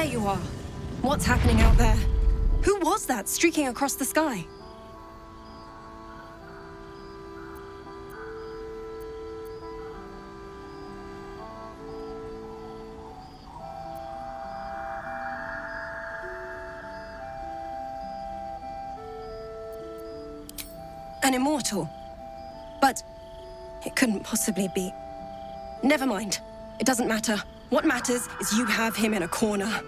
There you are. What's happening out there? Who was that streaking across the sky? An immortal. But it couldn't possibly be. Never mind. It doesn't matter. What matters is you have him in a corner.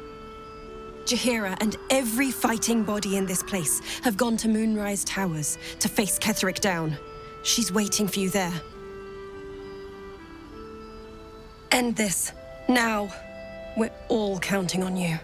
Jaheira and every fighting body in this place have gone to Moonrise Towers to face Ketheric down. She's waiting for you there. End this. Now. We're all counting on you.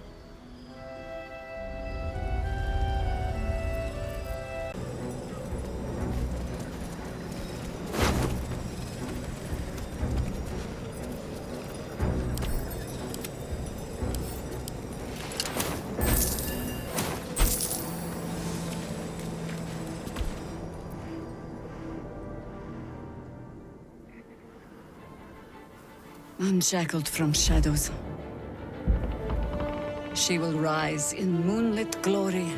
Unshackled from shadows, she will rise in moonlit glory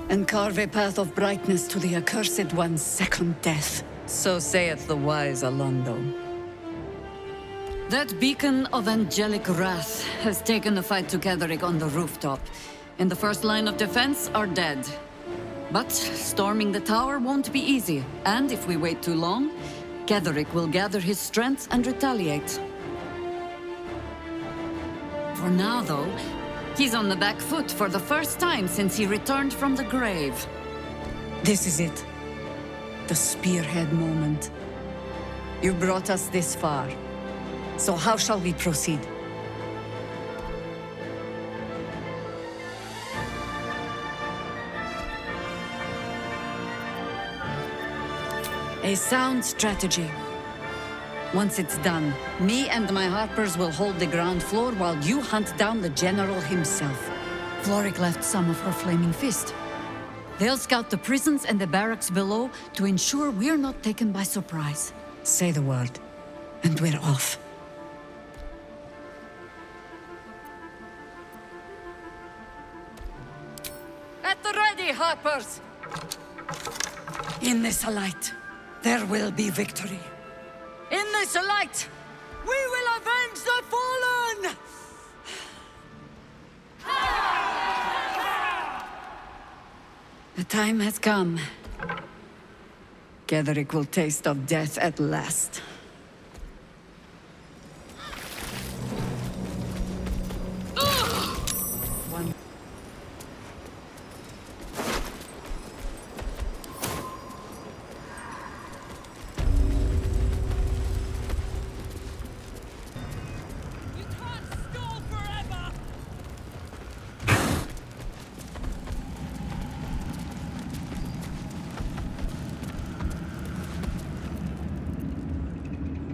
and carve a path of brightness to the accursed one's second death. So saith the wise Alondo. That beacon of angelic wrath has taken the fight to Ketheric on the rooftop, and the first line of defense are dead. But storming the tower won't be easy, and if we wait too long, Ketheric will gather his strength and retaliate. For now, though, he's on the back foot for the first time since he returned from the grave. This is it. The spearhead moment. You brought us this far. So how shall we proceed? A sound strategy. Once it's done, me and my Harpers will hold the ground floor while you hunt down the General himself. Floric left some of her flaming fist. They'll scout the prisons and the barracks below to ensure we're not taken by surprise. Say the word, and we're off. At the ready, Harpers! In this light, there will be victory. In this light, we will avenge the fallen! The time has come. Ketheric will taste of death at last. One.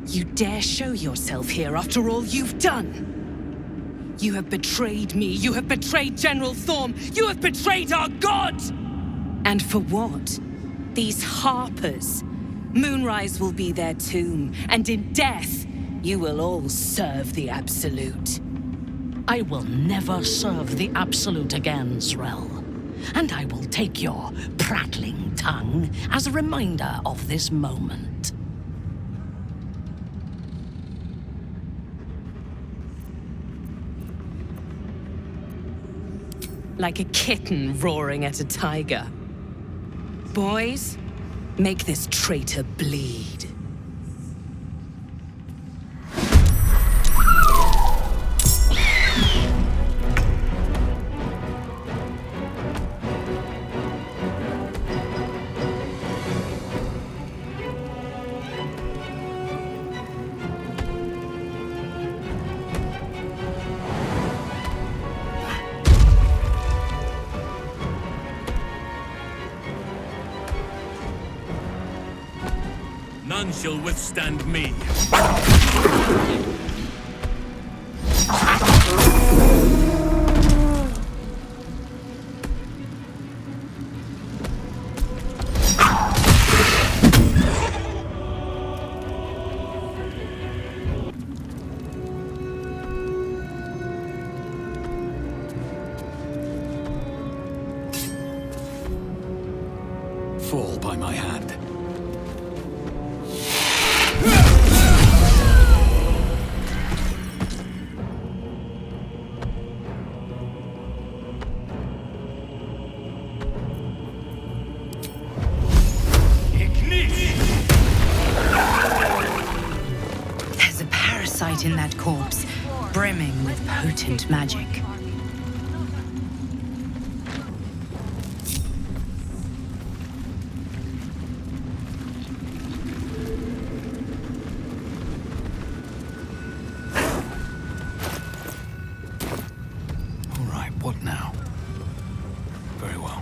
You dare show yourself here after all you've done? You have betrayed me, you have betrayed General Thorm, you have betrayed our god! And for what? These Harpers. Moonrise will be their tomb, and in death, you will all serve the Absolute. I will never serve the Absolute again, Zrel. And I will take your prattling tongue as a reminder of this moment. Like a kitten roaring at a tiger. Boys, make this traitor bleed. None shall withstand me. fall by my hand. There's a parasite in that corpse, brimming with potent magic. All right, what now? Very well.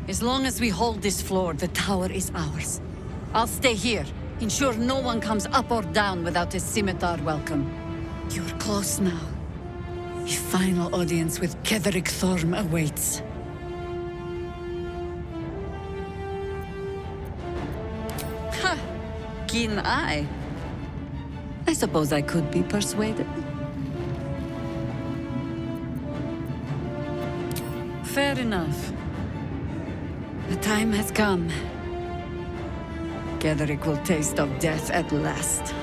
As long as we hold this floor, the tower is ours. I'll stay here. Ensure no one comes up or down without a scimitar welcome. You're close now. A final audience with Ketheric Thorm awaits. Ha! Keen eye. I suppose I could be persuaded. Fair enough. The time has come. Ketheric will taste of death at last.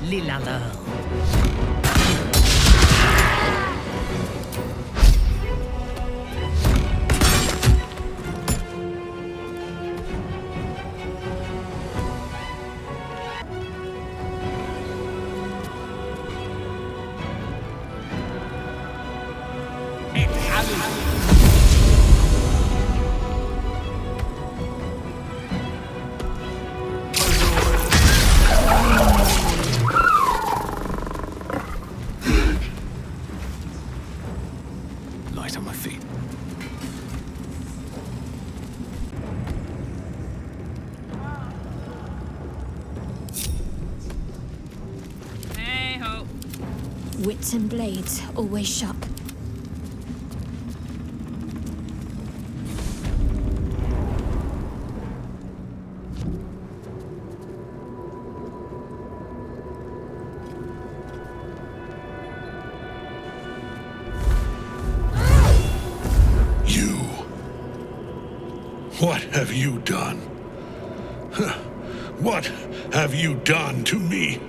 Lilala. Light on my feet. Hey ho. Wits and blades, always sharp. You. What have you done? Huh. What have you done to me?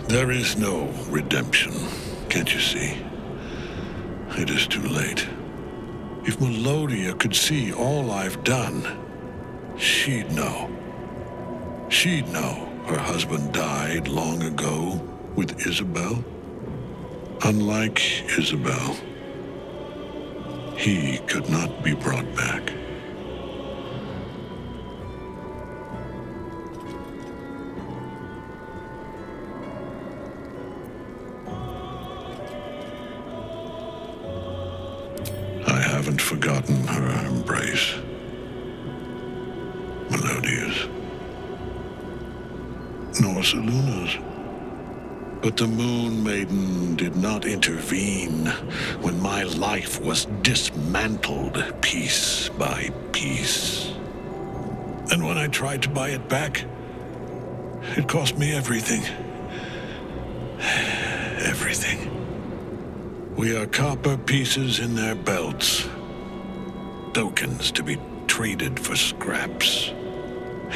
There is no redemption, can't you see? It is too late. If Melodia could see all I've done, she'd know. She'd know her husband died long ago with Isabel. Unlike Isabel, he could not be brought back. I haven't forgotten her embrace. Melodia's. Nor Seluna's. But the Moon Maiden did not intervene when my life was dismantled piece by piece. And when I tried to buy it back, it cost me everything. Everything. We are copper pieces in their belts. Tokens to be traded for scraps.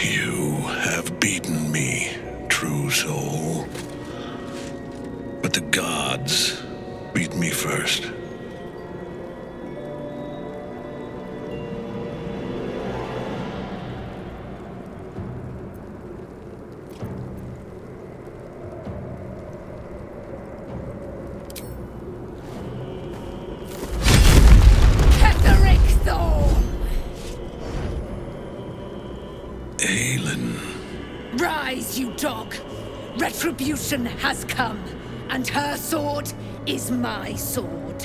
You have beaten me, true soul. But the gods beat me first. Rise, you dog! Retribution has come, and her sword is my sword.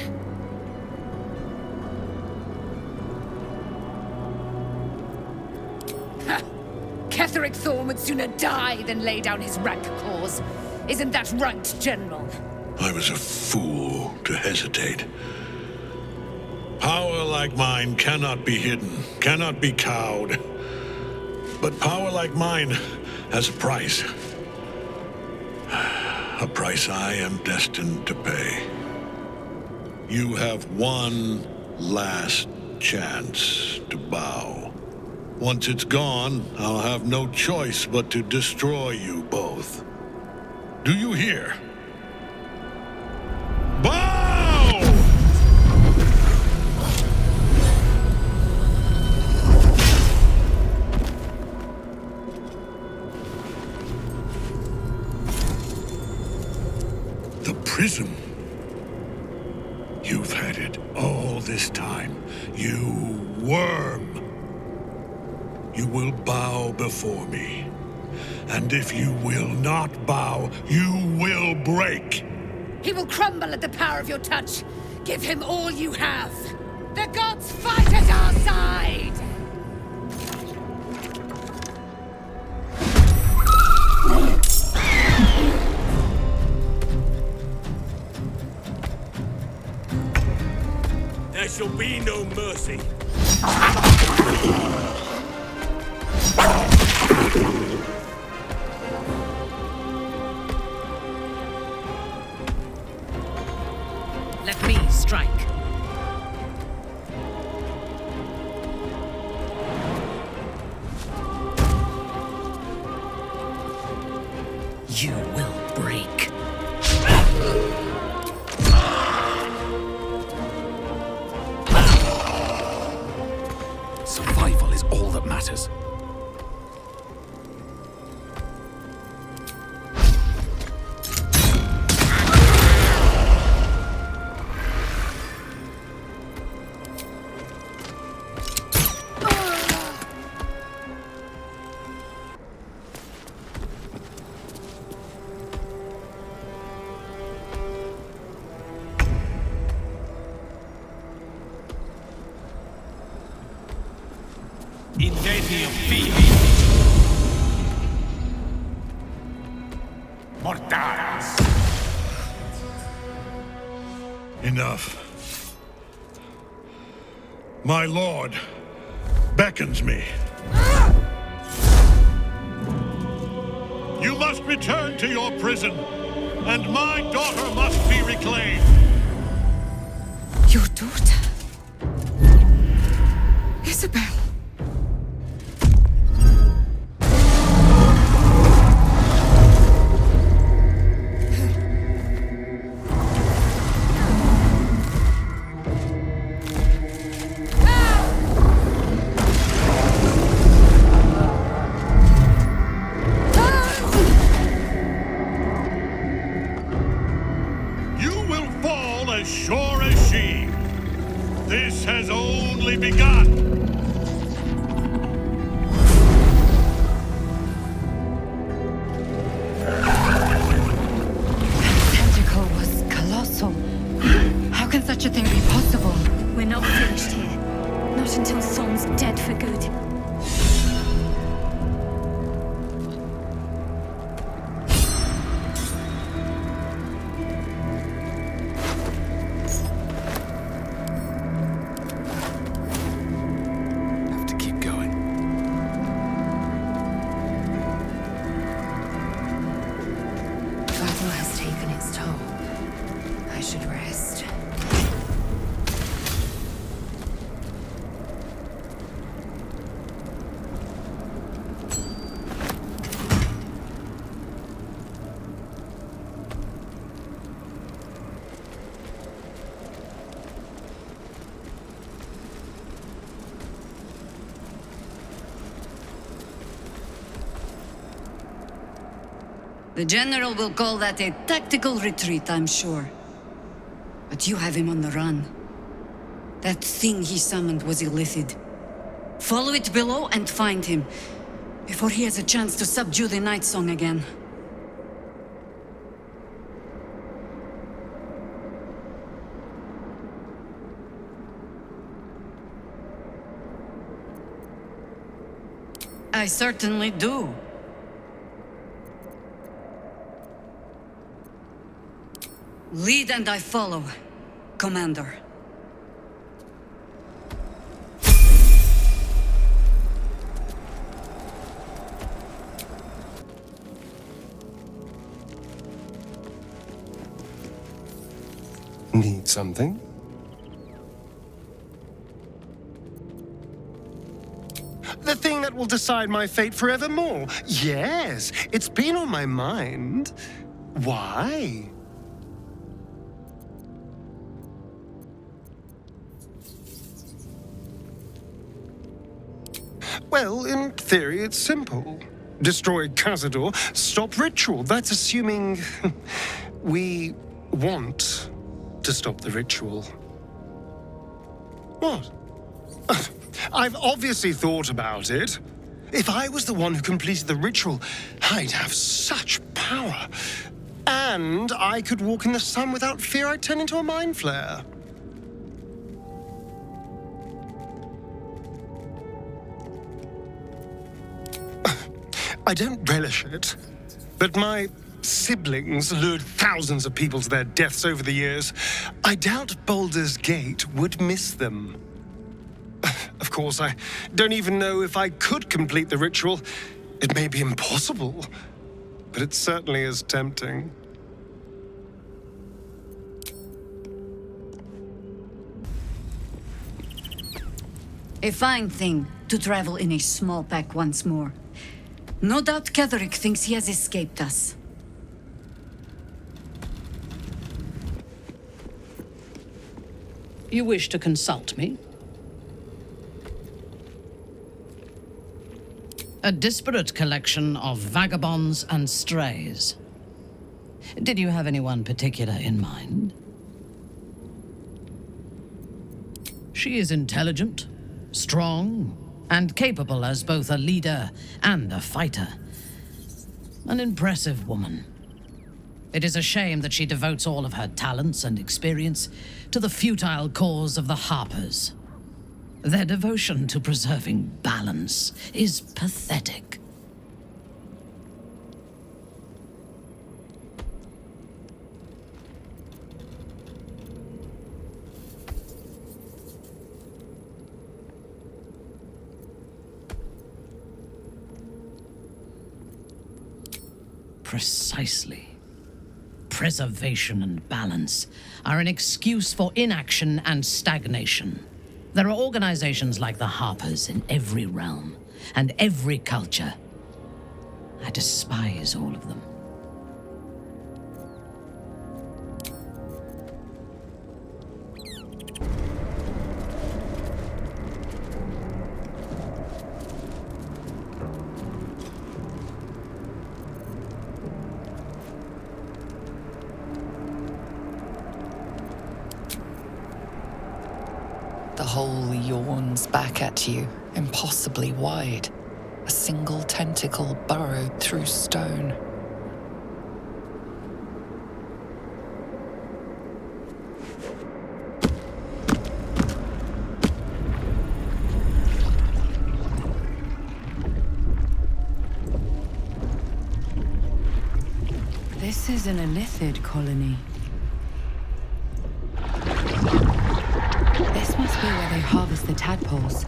Ha! Ketheric Thorn would sooner die than lay down his rank cause. Isn't that right, General? I was a fool to hesitate. Power like mine cannot be hidden, cannot be cowed. But power like mine has a price. A price I am destined to pay. You have one last chance to bow. Once it's gone, I'll have no choice but to destroy you both. Do you hear? Bow! The prism. You've had it all this time, you worm. You will bow before me. And if you will not bow, you will break. He will crumble at the power of your touch. Give him all you have. The gods fight at our side! There shall be no mercy. Let me strike. You will break. Survival is all that matters. Incendium fivi. Mortalis. Enough. My lord beckons me. You must return to your prison, and my daughter must be reclaimed. Your daughter? Isabel. You will fall as sure as she. This has only begun. Tentacle was colossal. How can such a thing be possible? We're not finished here. Not until Thorn's dead for good. Have to keep going. Battle has taken its toll. I should rest. The General will call that a tactical retreat, I'm sure. But you have him on the run. That thing he summoned was illithid. Follow it below and find him. before he has a chance to subdue the Night Song again. I certainly do. Lead and I follow, Commander. Need something? The thing that will decide my fate forevermore. Yes, it's been on my mind. Why? Well, in theory, it's simple. Destroy Cazador, stop ritual. That's assuming we want to stop the ritual. What? I've obviously thought about it. If I was the one who completed the ritual, I'd have such power. And I could walk in the sun without fear I'd turn into a mind flare. I don't relish it, but my siblings lured thousands of people to their deaths over the years. I doubt Baldur's Gate would miss them. Of course, I don't even know if I could complete the ritual. It may be impossible, but it certainly is tempting. A fine thing to travel in a small pack once more. No doubt Ketherick thinks he has escaped us. You wish to consult me? A disparate collection of vagabonds and strays. Did you have anyone particular in mind? She is intelligent, strong, and capable as both a leader and a fighter. An impressive woman. It is a shame that she devotes all of her talents and experience to the futile cause of the Harpers. Their devotion to preserving balance is pathetic. Precisely. Preservation and balance are an excuse for inaction and stagnation. There are organizations like the Harpers in every realm and every culture. I despise all of them. The hole yawns back at you, impossibly wide. A single tentacle burrowed through stone. This is an Illithid colony. This must be where they harvest the tadpoles.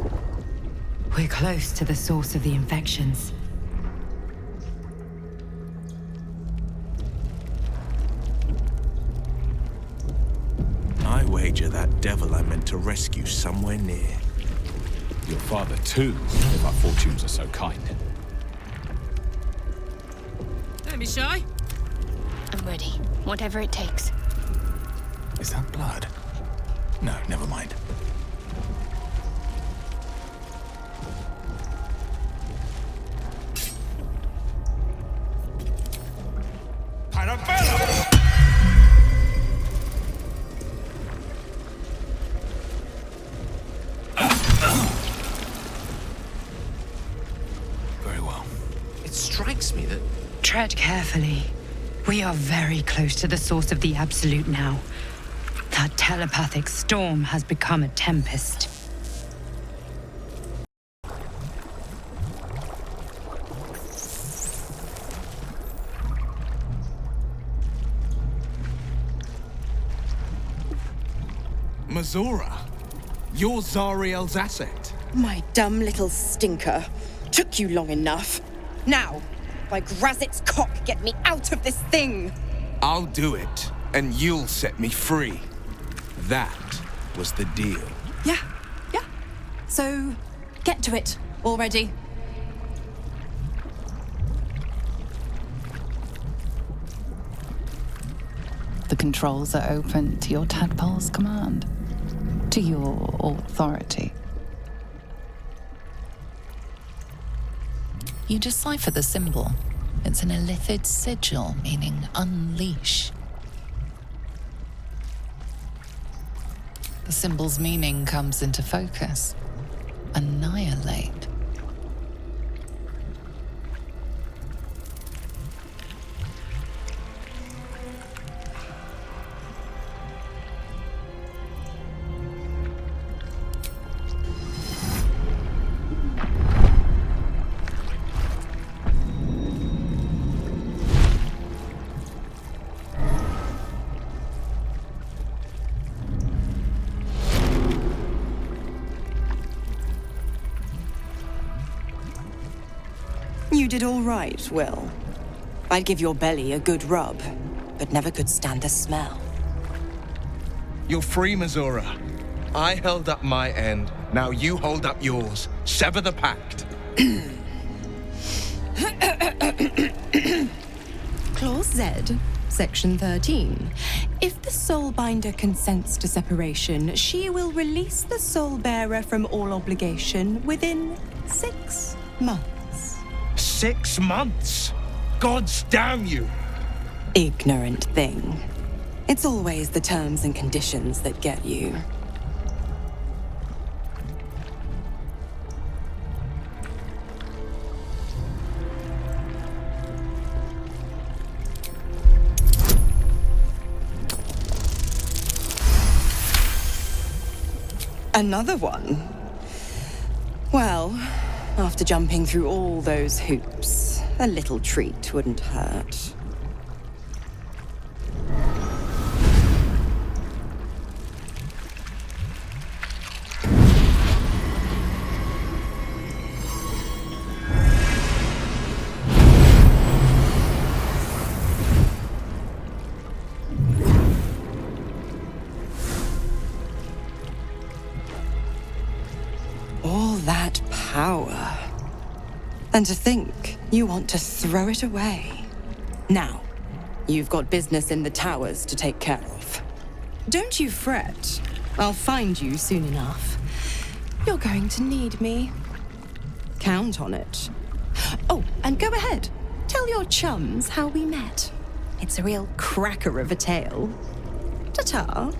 We're close to the source of the infections. I wager that devil I meant to rescue somewhere near. Your father too, if our fortunes are so kind. Don't be shy. I'm ready. Whatever it takes. Is that blood? No, never mind. Very well. Tread carefully. We are very close to the source of the Absolute now. That telepathic storm has become a tempest. Mazora, you're Zariel's asset. My dumb little stinker. Took you long enough. Now, by Grazit's cock, get me out of this thing! I'll do it, and you'll set me free. That was the deal. Yeah. So, get to it already. The controls are open to your tadpole's command, to your authority. You decipher the symbol. It's an illithid sigil, meaning unleash. The symbol's meaning comes into focus. Annihilate. You did all right, Will. I'd give your belly a good rub, but never could stand the smell. You're free, Mazora. I held up my end, now you hold up yours. Sever the pact. Clause Z, Section 13. If the Soulbinder consents to separation, she will release the Soulbearer from all obligation within 6 months. 6 months? Gods damn you! Ignorant thing. It's always the terms and conditions that get you. Another one? Well, after jumping through all those hoops, a little treat wouldn't hurt. All that power. And to think you want to throw it away. Now, you've got business in the towers to take care of. Don't you fret. I'll find you soon enough. You're going to need me. Count on it. Oh, and go ahead. Tell your chums how we met. It's a real cracker of a tale. Ta-ta.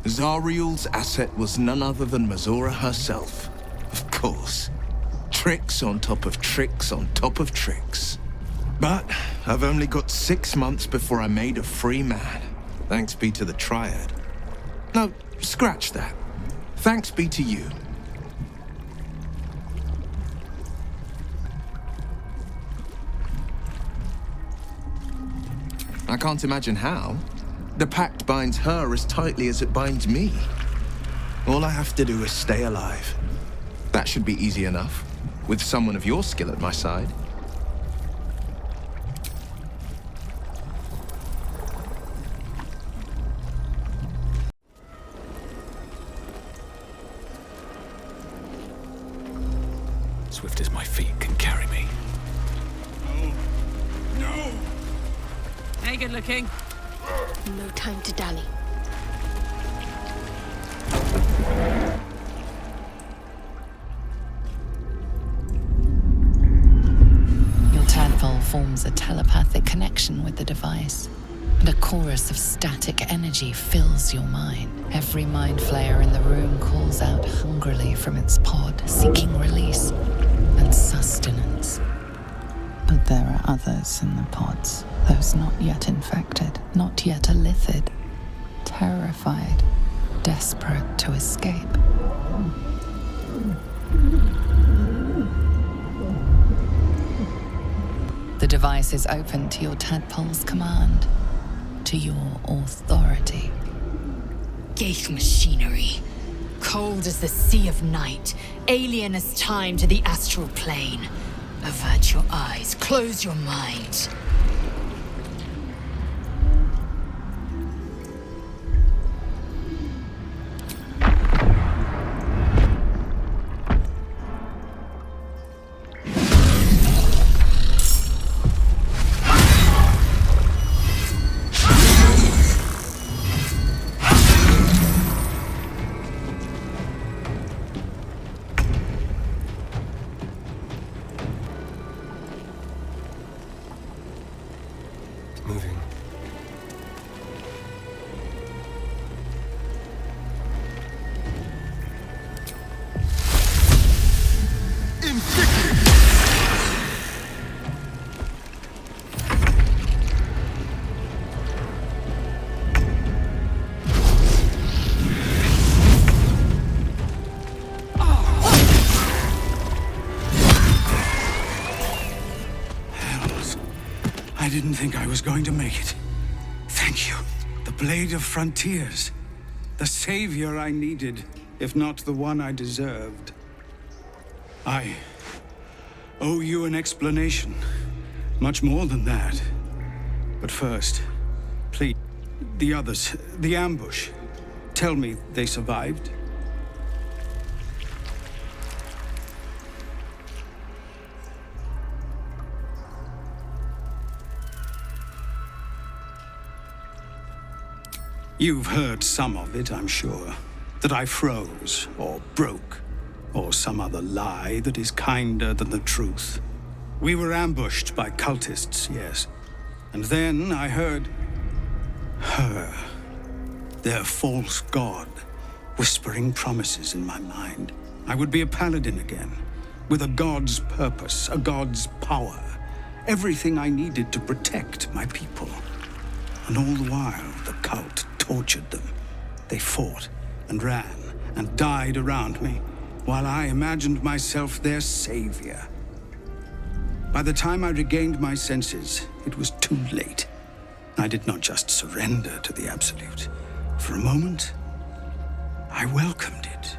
Zariel's asset was none other than Mazora herself. Of course. Tricks on top of tricks on top of tricks. But I've only got 6 months before I'm made a free man. Thanks be to the Triad. No, scratch that. Thanks be to you. I can't imagine how. The pact binds her as tightly as it binds me. All I have to do is stay alive. That should be easy enough, with someone of your skill at my side. Swift as my feet can carry me. No! Hey, good looking. No time to dally. forms a telepathic connection with the device. And a chorus of static energy fills your mind. Every mind flayer in the room calls out hungrily from its pod, seeking release and sustenance. But there are others in the pods, those not yet infected, not yet elithid, terrified, desperate to escape. The device is open to your tadpole's command, to your authority. Ghaik machinery. Cold as the sea of night, alien as time to the astral plane. Avert your eyes, close your mind. Moving. I didn't think I was going to make it. Thank you. The Blade of Frontiers. The savior I needed, if not the one I deserved. I owe you an explanation. Much more than that. But first, please, the others, the ambush. Tell me they survived. You've heard some of it, I'm sure. That I froze, or broke, or some other lie that is kinder than the truth. We were ambushed by cultists, yes. And then I heard her, their false god, whispering promises in my mind. I would be a paladin again, with a god's purpose, a god's power. Everything I needed to protect my people. And all the while, the cult tortured them. They fought and ran and died around me, while I imagined myself their savior. By the time I regained my senses, it was too late. I did not just surrender to the Absolute. For a moment, I welcomed it.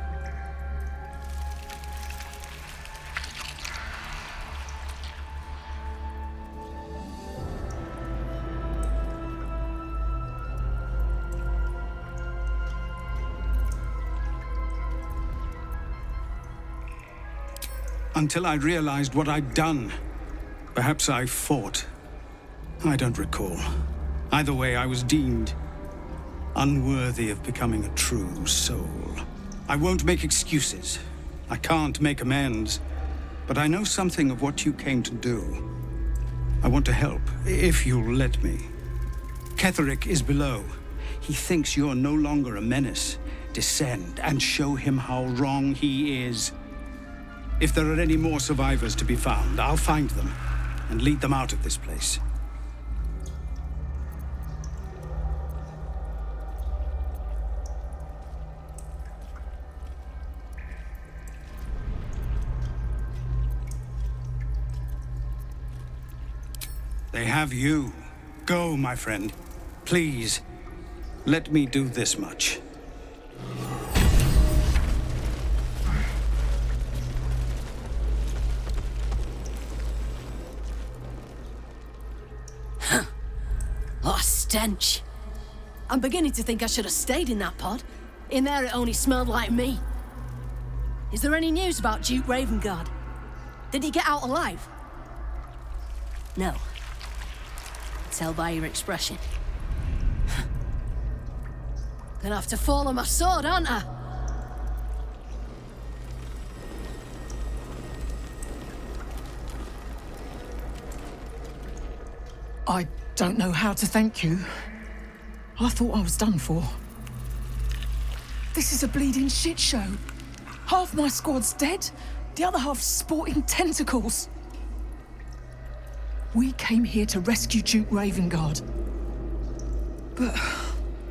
Until I realized what I'd done. Perhaps I fought. I don't recall. Either way, I was deemed unworthy of becoming a true soul. I won't make excuses. I can't make amends. But I know something of what you came to do. I want to help, if you'll let me. Ketherick is below. He thinks you're no longer a menace. Descend and show him how wrong he is. If there are any more survivors to be found, I'll find them and lead them out of this place. They have you. Go, my friend. Please, let me do this much. What a stench. I'm beginning to think I should have stayed in that pod. In there it only smelled like me. Is there any news about Duke Ravengard? Did he get out alive? No. Tell by your expression. Gonna have to fall on my sword, aren't I? I don't know how to thank you. I thought I was done for. This is a bleeding shit show. Half my squad's dead, the other half's sporting tentacles. We came here to rescue Duke Ravengard. But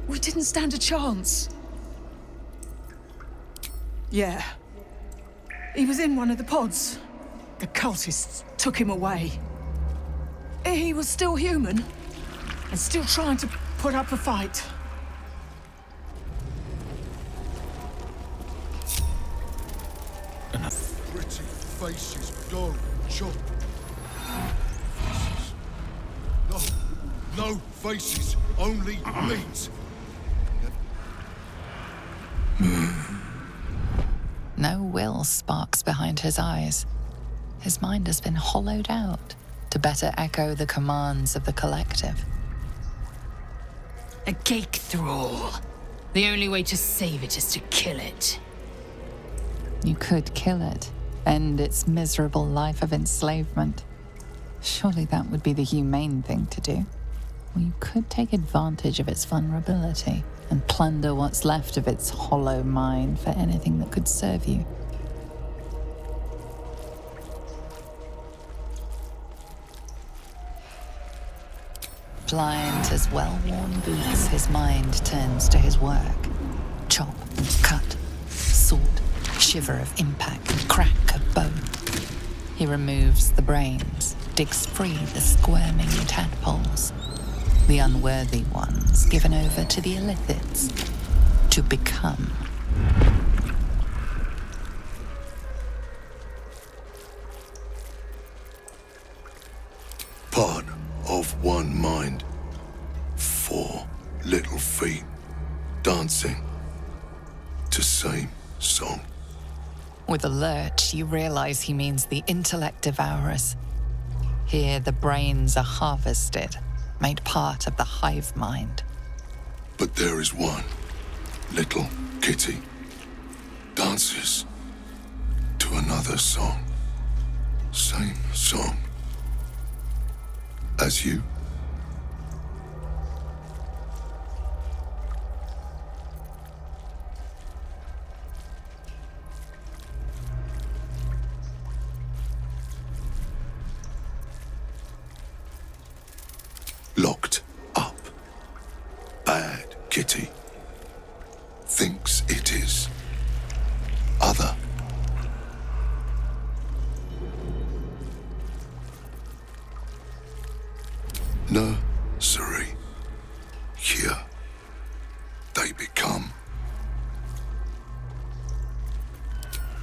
we didn't stand a chance. Yeah. He was in one of the pods. The cultists took him away. He was still human, and still trying to put up a fight. Pretty faces go, chop. No faces, only meat. No will sparks behind his eyes. His mind has been hollowed out to better echo the commands of the collective. A cake thrall. The only way to save it is to kill it. You could kill it, end its miserable life of enslavement. Surely that would be the humane thing to do. Or you could take advantage of its vulnerability and plunder what's left of its hollow mind for anything that could serve you. Blind as well-worn boots, his mind turns to his work. Chop, cut, sword, shiver of impact, crack of bone. He removes the brains, digs free the squirming tadpoles. The unworthy ones given over to the illithids to become. Part of one mind. 4 little feet dancing to same song. With a lurch, you realize he means the intellect devourers. Here, the brains are harvested, made part of the hive mind. But there is one little kitty dances to another song. Same song as you. Locked up. Bad kitty. Thinks it is other. Nursery. Here they become.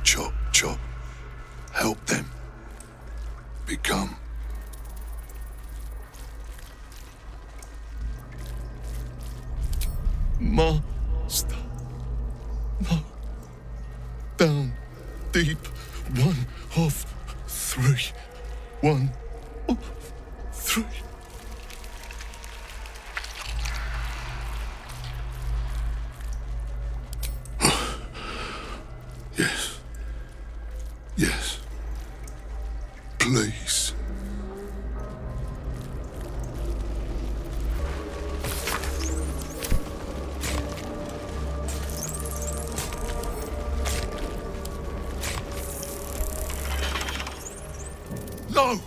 Chop, chop. Help them become. Master. No. Down deep. 1 of 3. 1 of 3. Yes. Yes. Please. No!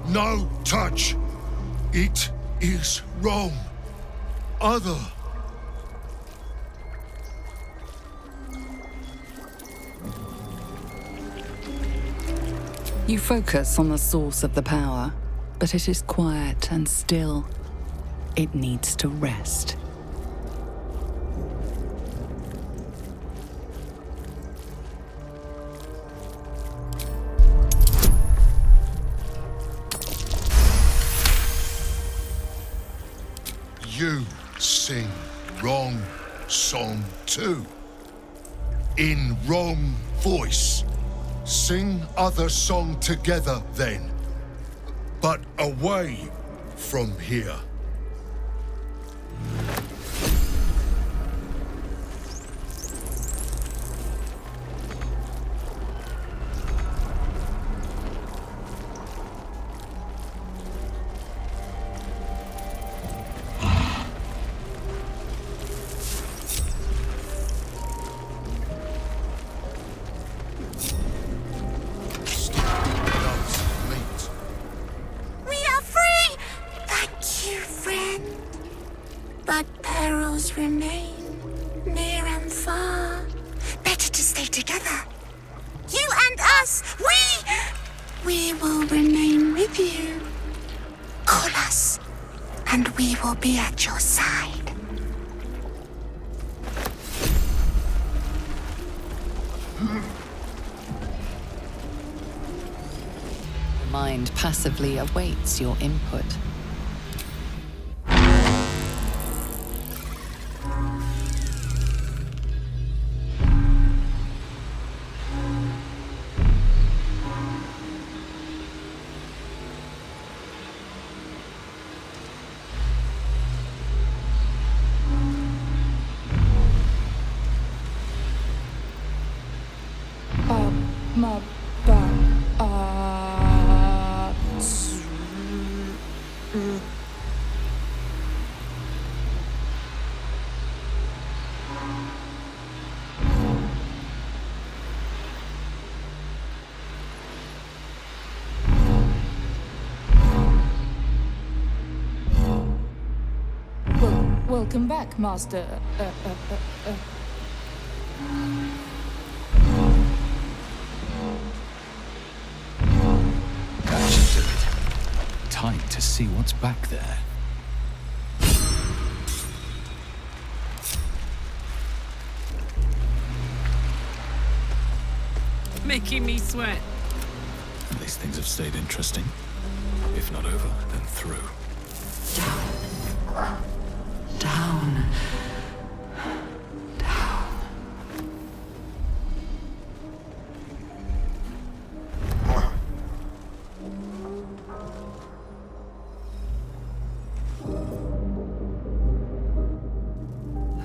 No touch! It is wrong. Other. You focus on the source of the power, but it is quiet and still. It needs to rest. You sing wrong song too. In wrong voice. Sing other song together then. But away from here. But perils remain, near and far. Better to stay together. You and us, we will remain with you. Call us, and we will be at your side. The mind passively awaits your input. Welcome back, Master. That should do it. Time to see what's back there. Making me sweat. At least things have stayed interesting. If not over, then through. Down.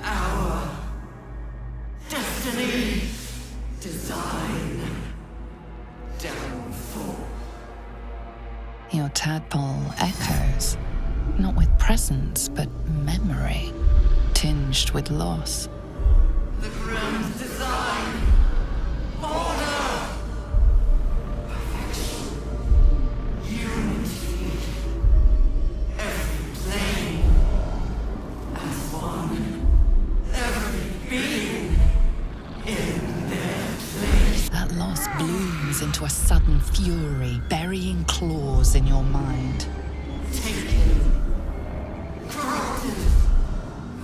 Our destiny, design, downfall. Your tadpole echoes, not with presence, but memory, tinged with loss. The grand design, order, perfection, unity, every plane as one, every being in their place. That loss blooms into a sudden fury, burying claws in your mind. Taken, corrupted,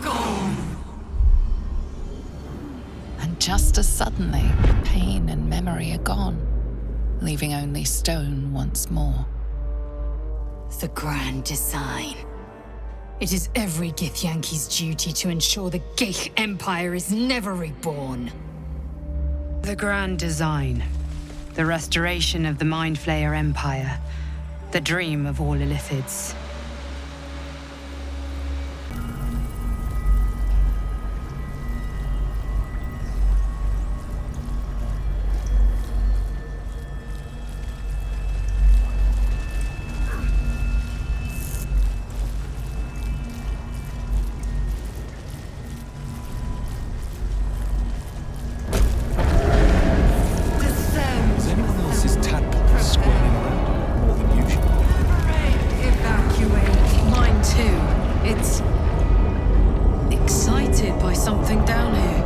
gone. And just as suddenly, pain and memory are gone, leaving only stone once more. The grand design. It is every Githyanki's duty to ensure the Gith Empire is never reborn. The grand design. The restoration of the Mind Flayer Empire. The dream of all Illithids. Is anyone else's tadpole squirming around more than usual? Evacuate. Mine too. It's excited by something down here.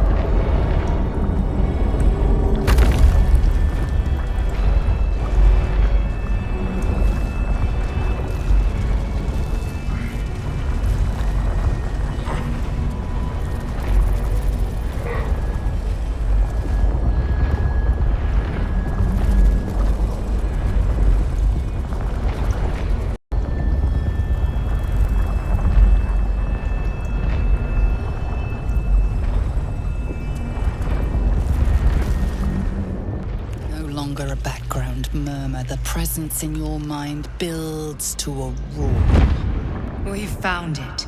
No longer a background murmur, the presence in your mind builds to a roar. We've found it.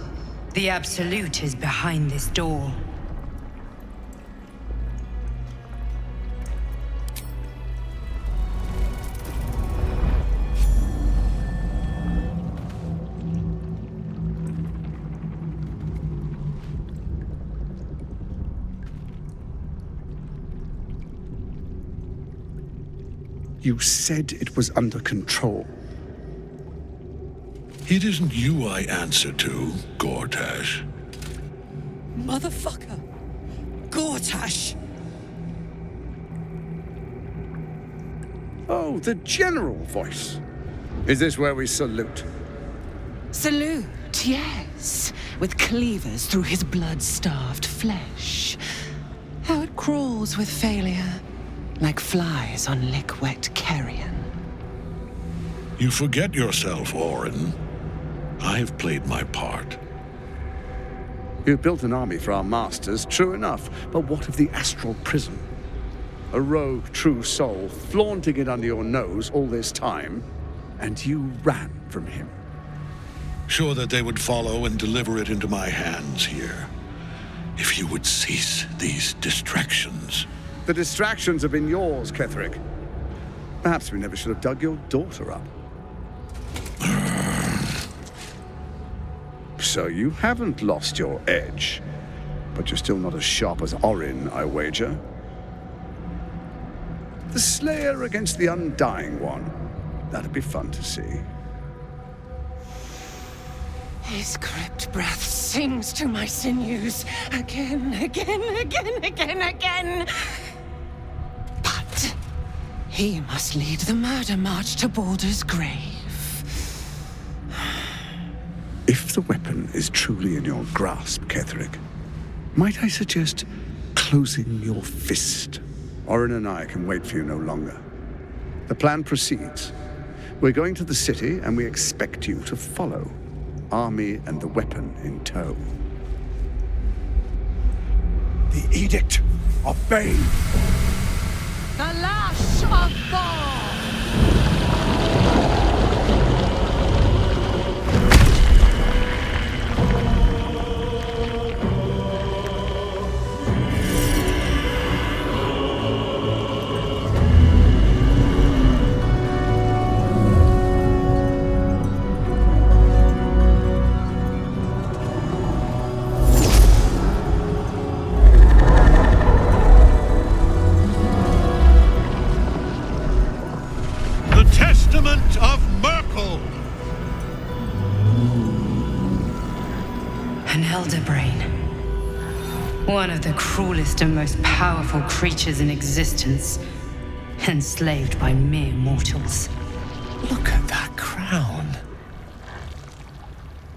The Absolute is behind this door. You said it was under control. It isn't you I answer to, Gortash. motherfucker! Gortash! Oh, the general voice. Is this where we salute? Salute, yes, with cleavers through his blood-starved flesh. How it crawls with failure, like flies on lick-wet carrion. You forget yourself, Orin. I've played my part. You've built an army for our masters, true enough, but what of the astral prison? A rogue true soul flaunting it under your nose all this time, and you ran from him. Sure that they would follow and deliver it into my hands here. If you would cease these distractions. The distractions have been yours, Ketherick. Perhaps we never should have dug your daughter up. So you haven't lost your edge, but you're still not as sharp as Orin, I wager. The Slayer against the Undying One. That'd be fun to see. His crypt breath sings to my sinews again, again. But he must lead the murder march to Baldur's grave. If the weapon is truly in your grasp, Ketherick, might I suggest closing your fist? Orin and I can wait for you no longer. The plan proceeds. We're going to the city, and we expect you to follow. Army and the weapon in tow. The Edict of Bane. The Lash of Thor! One of the cruelest and most powerful creatures in existence, enslaved by mere mortals. Look at that crown.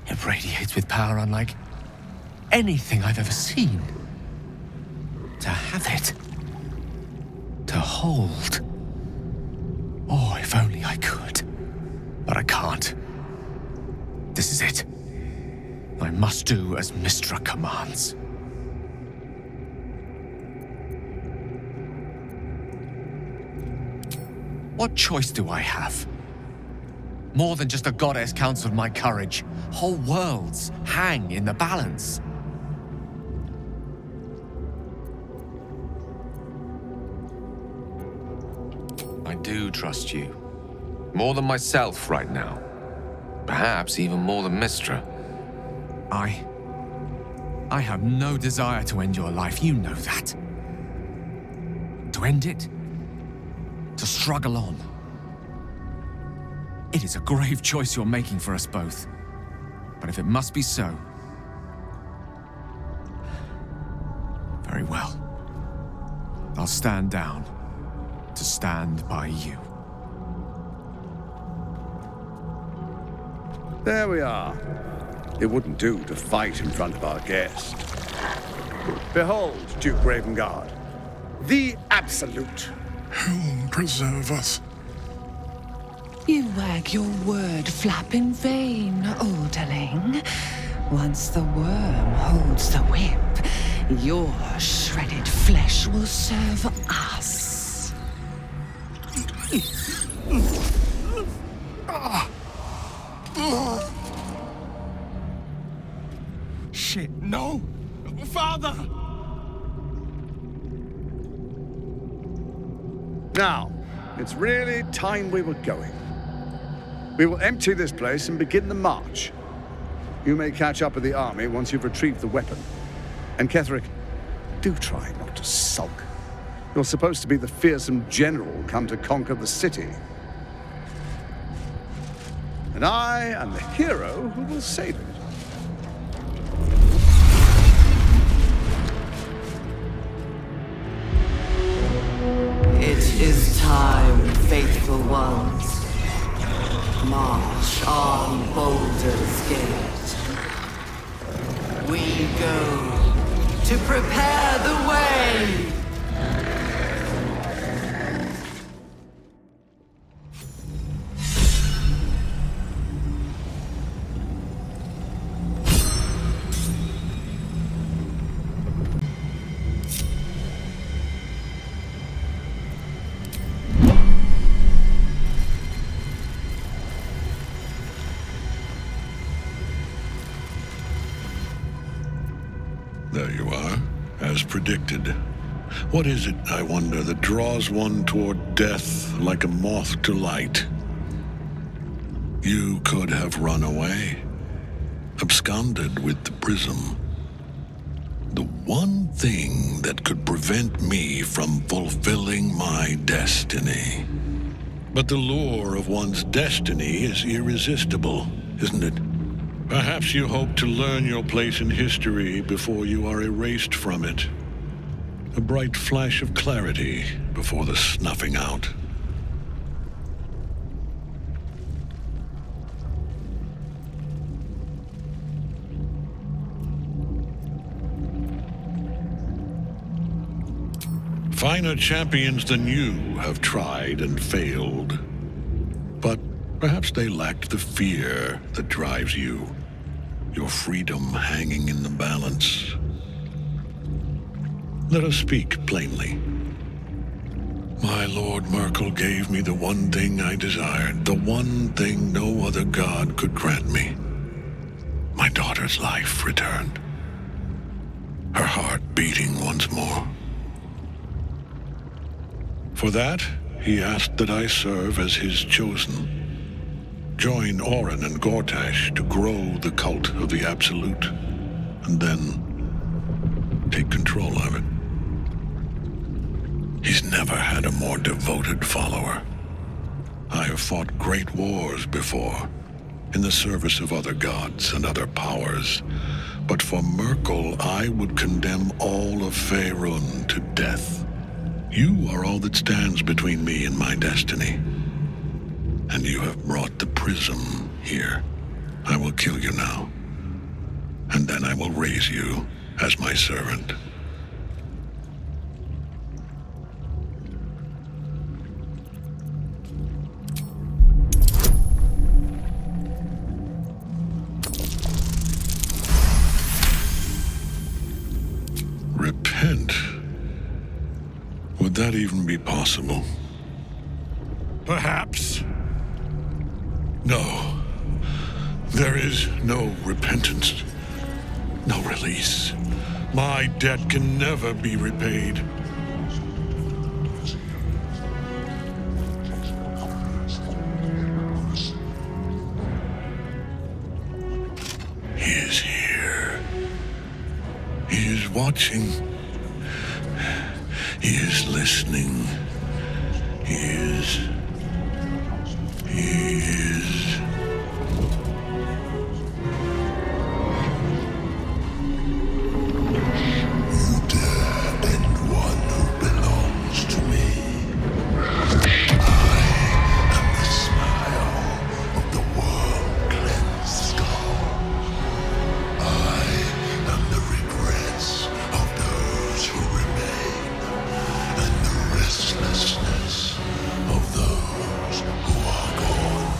It radiates with power unlike anything I've ever seen. To have it. To hold. Oh, if only I could. But I can't. This is it. I must do as Mystra commands. What choice do I have? More than just a goddess counseled my courage. Whole worlds hang in the balance. I do trust you. More than myself right now. Perhaps even more than Mystra. I have no desire to end your life, you know that. To end it? To struggle on. It is a grave choice you're making for us both. But if it must be so, very well. I'll stand down to stand by you. There we are. It wouldn't do to fight in front of our guest. Behold, Duke Ravengard, the Absolute. Whom preserve us? You wag your word flap in vain, olderling. Once the worm holds the whip, your shredded flesh will serve us. Shit, no! Father! Now, it's really time we were going. We will empty this place and begin the march. You may catch up with the army once you've retrieved the weapon. And Ketherick, do try not to sulk. You're supposed to be the fearsome general come to conquer the city. And I am the hero who will save it. we go to prepare the way. There you are, as predicted. What is it, I wonder, that draws one toward death like a moth to light? You could have run away, absconded with the prism. The one thing that could prevent me from fulfilling my destiny. But the lure of one's destiny is irresistible, isn't it? Perhaps you hope to learn your place in history before you are erased from it. A bright flash of clarity before the snuffing out. Finer champions than you have tried and failed. But perhaps they lacked the fear that drives you. Your freedom hanging in the balance. Let us speak plainly. My Lord Merkel gave me the one thing I desired, the one thing no other god could grant me. My daughter's life returned. Her heart beating once more. For that, he asked that I serve as his chosen. Join Orin and Gortash to grow the cult of the Absolute, and then take control of it. He's never had a more devoted follower. I have fought great wars before, in the service of other gods and other powers, but for Merkel, I would condemn all of Faerun to death. You are all that stands between me and my destiny. And you have brought the prism here. I will kill you now. And then I will raise you as my servant. Repent? Would that even be possible? Perhaps. No. There is no repentance. No release. My debt can never be repaid. He is here. He is watching. He is listening. He is. You dare end one who belongs to me. I am the smile of the world-cleansed skull. I am the regrets of those who remain, and the restlessness of those who are gone.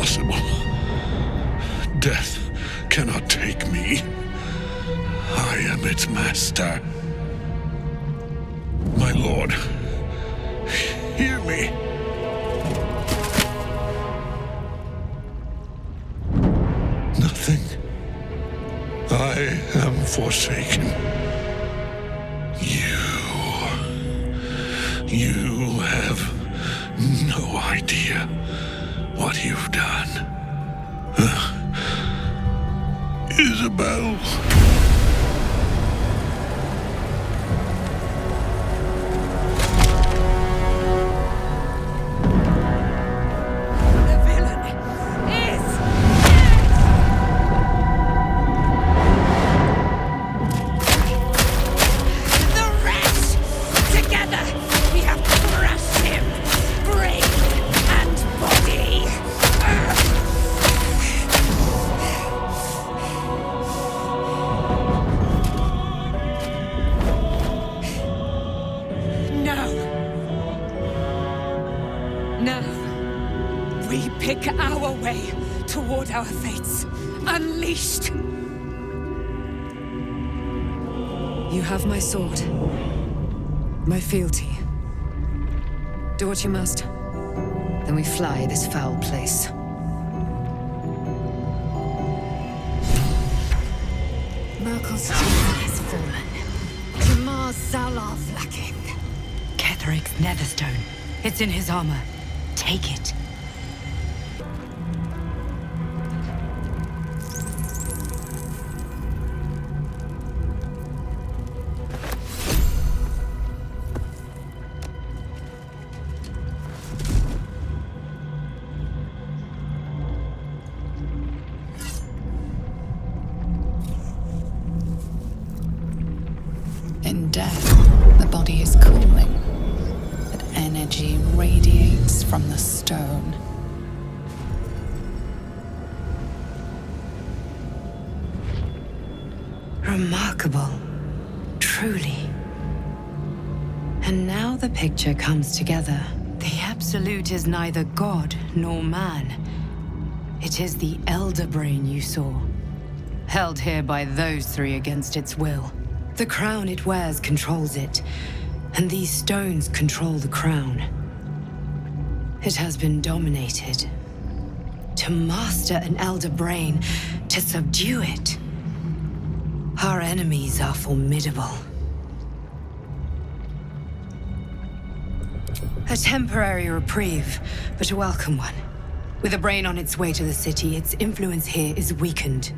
impossible. Death cannot take me. I am its master. My lord, hear me. Nothing. I am forsaken. You have no idea what you've done. Isabel. Our fates unleashed. You have my sword, my fealty. Do what you must. Then we fly this foul place. Merkel's dream has fallen. Kamar Salah lacking. Ketheric's netherstone. It's in his armor. Take it. In death, the body is cooling, but energy radiates from the stone. Remarkable, truly. And now the picture comes together. The Absolute is neither God nor man. It is the Elder Brain you saw, held here by those three against its will. The crown it wears controls it, and these stones control the crown. It has been dominated. To master an Elder Brain, to subdue it. Our enemies are formidable. A temporary reprieve, but a welcome one. With a brain on its way to the city, its influence here is weakened.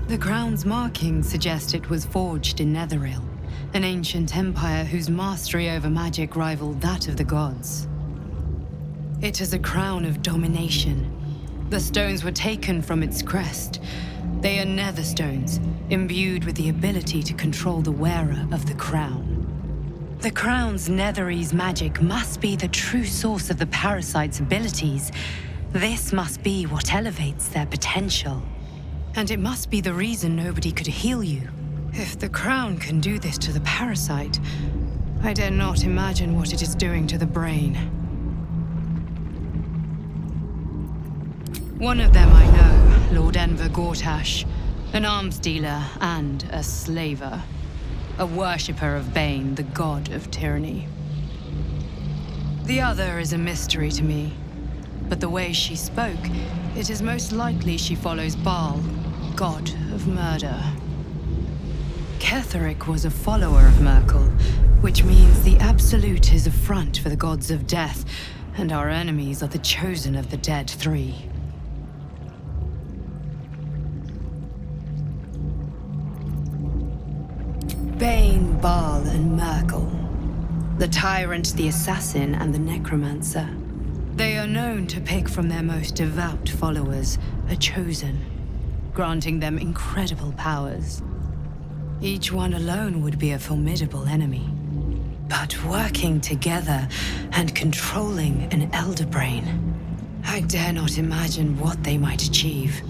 The crown's markings suggest it was forged in Netheril, an ancient empire whose mastery over magic rivaled that of the gods. It is a crown of domination. The stones were taken from its crest. They are nether stones, imbued with the ability to control the wearer of the crown. The crown's Netherese magic must be the true source of the parasite's abilities. This must be what elevates their potential. And it must be the reason nobody could heal you. If the crown can do this to the parasite, I dare not imagine what it is doing to the brain. One of them I know, Lord Enver Gortash, an arms dealer and a slaver. A worshipper of Bane, the god of tyranny. The other is a mystery to me, but the way she spoke, it is most likely she follows Baal, god of murder. Ketheric was a follower of Merkel, which means the Absolute is a front for the gods of death, and our enemies are the chosen of the dead three. Bane, Baal, and Merkel. The tyrant, the assassin, and the necromancer. They are known to pick from their most devout followers a chosen, granting them incredible powers. Each one alone would be a formidable enemy. But working together and controlling an Elder Brain, I dare not imagine what they might achieve.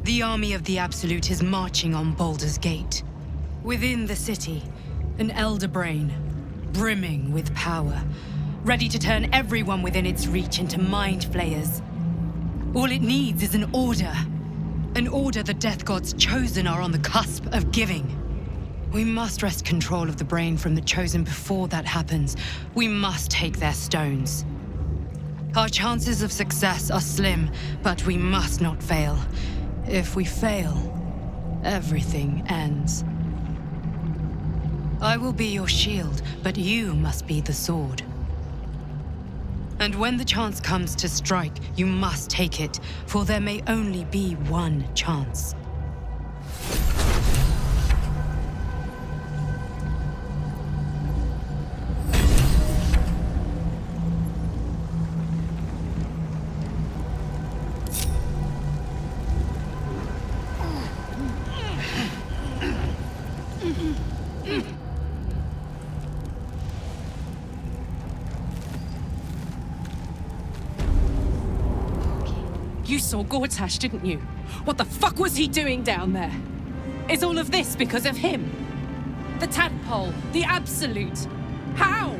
The army of the Absolute is marching on Baldur's Gate. Within the city, an elder brain, brimming with power, ready to turn everyone within its reach into mind flayers. All it needs is an order. An order the Death God's chosen are on the cusp of giving. We must wrest control of the brain from the chosen before that happens. We must take their stones. Our chances of success are slim, but we must not fail. If we fail, everything ends. I will be your shield, but you must be the sword. And when the chance comes to strike, you must take it, for there may only be one chance. You saw Gortash, didn't you? What the fuck was he doing down there? Is all of this because of him? The tadpole, the Absolute. How?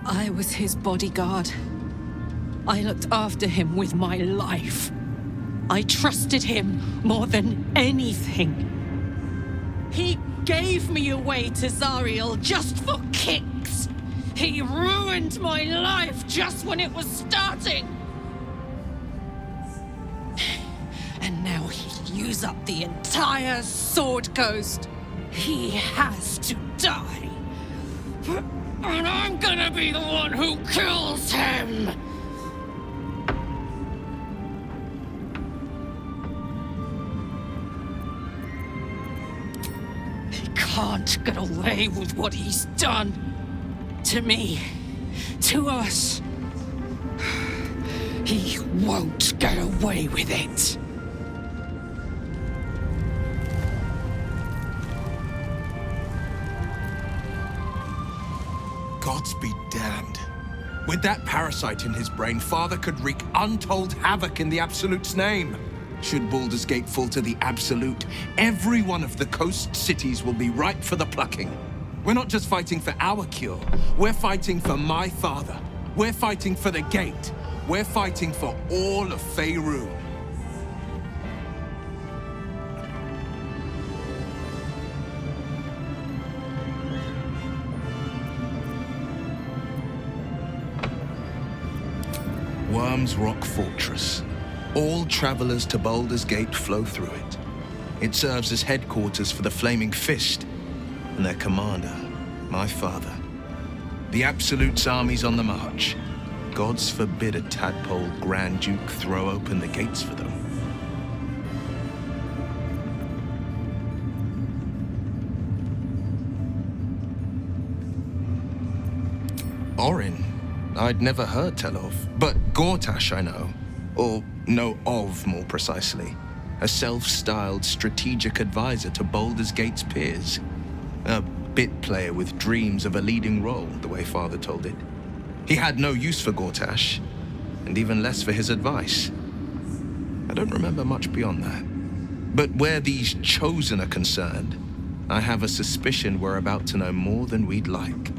I was his bodyguard. I looked after him with my life. I trusted him more than anything. He gave me away to Zariel just for kicks. He ruined my life just when it was starting. And now he'd use up the entire Sword Coast. He has to die. And I'm gonna be the one who kills him! He can't get away with what he's done. To me. To us. He won't get away with it. Gods be damned. With that parasite in his brain, Father could wreak untold havoc in the Absolute's name. Should Baldur's Gate fall to the Absolute, every one of the coast cities will be ripe for the plucking. We're not just fighting for our cure, we're fighting for my father. We're fighting for the Gate. We're fighting for all of Faerun. Worm's Rock Fortress. All travelers to Baldur's Gate flow through it. It serves as headquarters for the Flaming Fist and their commander, my father. The Absolute's army's on the march. Gods forbid a tadpole Grand Duke throw open the gates for them. Orin, I'd never heard tell of, but Gortash I know. Or know of, more precisely. A self-styled strategic advisor to Baldur's Gate's peers. A bit player with dreams of a leading role, the way Father told it. He had no use for Gortash, and even less for his advice. I don't remember much beyond that. But where these chosen are concerned, I have a suspicion we're about to know more than we'd like.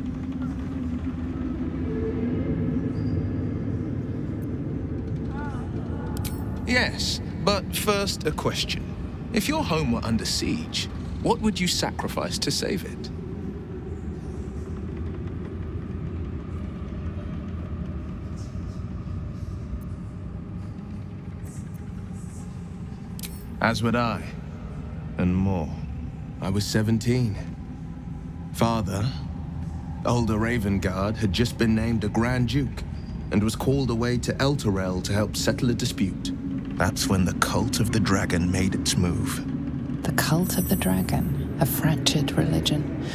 Yes, but first a question. If your home were under siege, what would you sacrifice to save it? As would I, and more. I was 17. Father, older Ravengard, had just been named a Grand Duke and was called away to Elturel to help settle a dispute. That's when the Cult of the Dragon made its move. The Cult of the Dragon, a fractured religion.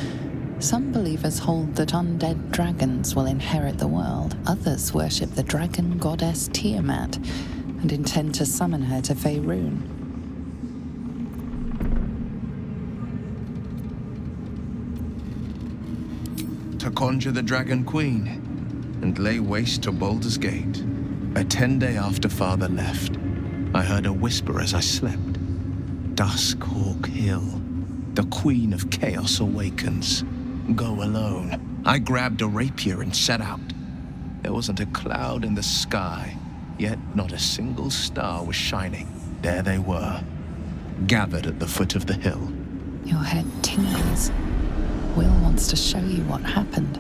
Some believers hold that undead dragons will inherit the world. Others worship the dragon goddess Tiamat and intend to summon her to Faerun. to conjure the Dragon Queen and lay waste to Baldur's Gate. A 10-day after Father left, I heard a whisper as I slept. Duskhawk Hill. The Queen of Chaos awakens. Go alone. I grabbed a rapier and set out. There wasn't a cloud in the sky, yet not a single star was shining. There they were, gathered at the foot of the hill. Your head tingles. Will wants to show you what happened.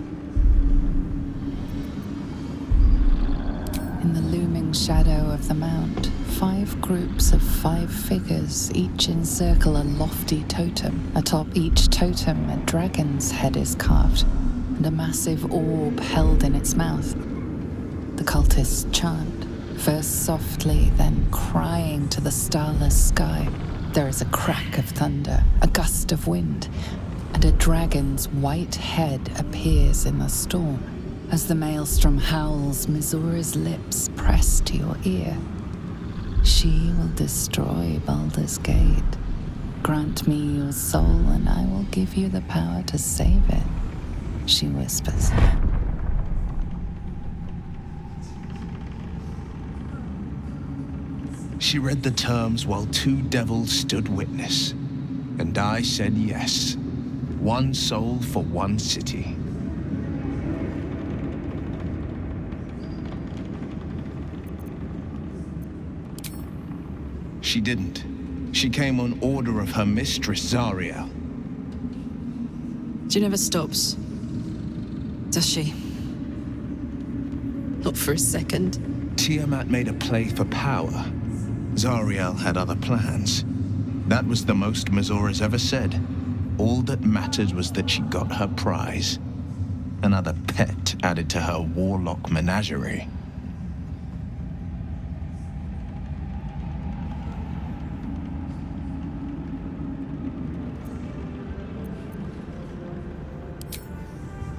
In the looming shadow of the mount, 5 groups of 5 figures each encircle a lofty totem. Atop each totem, a dragon's head is carved, and a massive orb held in its mouth. The cultists chant, first softly, then crying to the starless sky. There is a crack of thunder, a gust of wind, and a dragon's white head appears in the storm. As the maelstrom howls, Missoura's lips press to your ear. She will destroy Baldur's Gate. Grant me your soul, and I will give you the power to save it, she whispers. She read the terms while 2 devils stood witness, and I said yes. 1 soul for 1 city. She didn't. She came on order of her mistress, Zariel. She never stops. Does she? Not for a second. Tiamat made a play for power. Zariel had other plans. That was the most Missoura's ever said. All that mattered was that she got her prize. Another pet added to her warlock menagerie.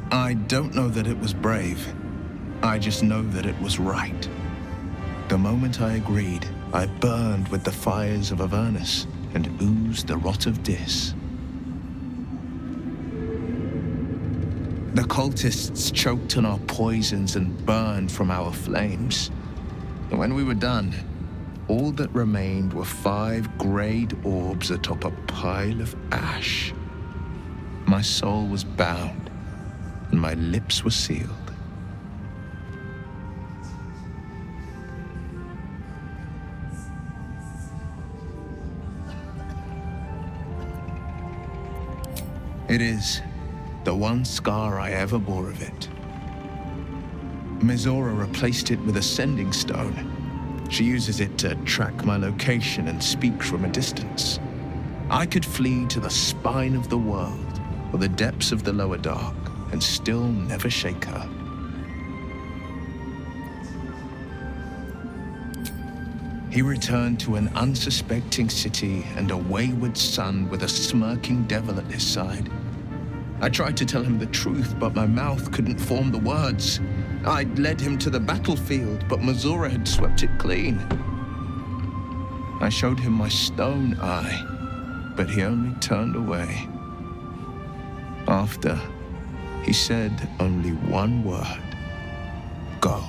I don't know that it was brave. I just know that it was right. The moment I agreed, I burned with the fires of Avernus and oozed the rot of Dis. The cultists choked on our poisons and burned from our flames. And when we were done, all that remained were 5 grayed orbs atop a pile of ash. My soul was bound, and my lips were sealed. It is the one scar I ever bore of it. Missoura replaced it with a sending stone. She uses it to track my location and speak from a distance. I could flee to the spine of the world or the depths of the lower dark and still never shake her. He returned to an unsuspecting city and a wayward son with a smirking devil at his side. I tried to tell him the truth, but my mouth couldn't form the words. I'd led him to the battlefield, but Missoura had swept it clean. I showed him my stone eye, but he only turned away. After, he said only one word: go.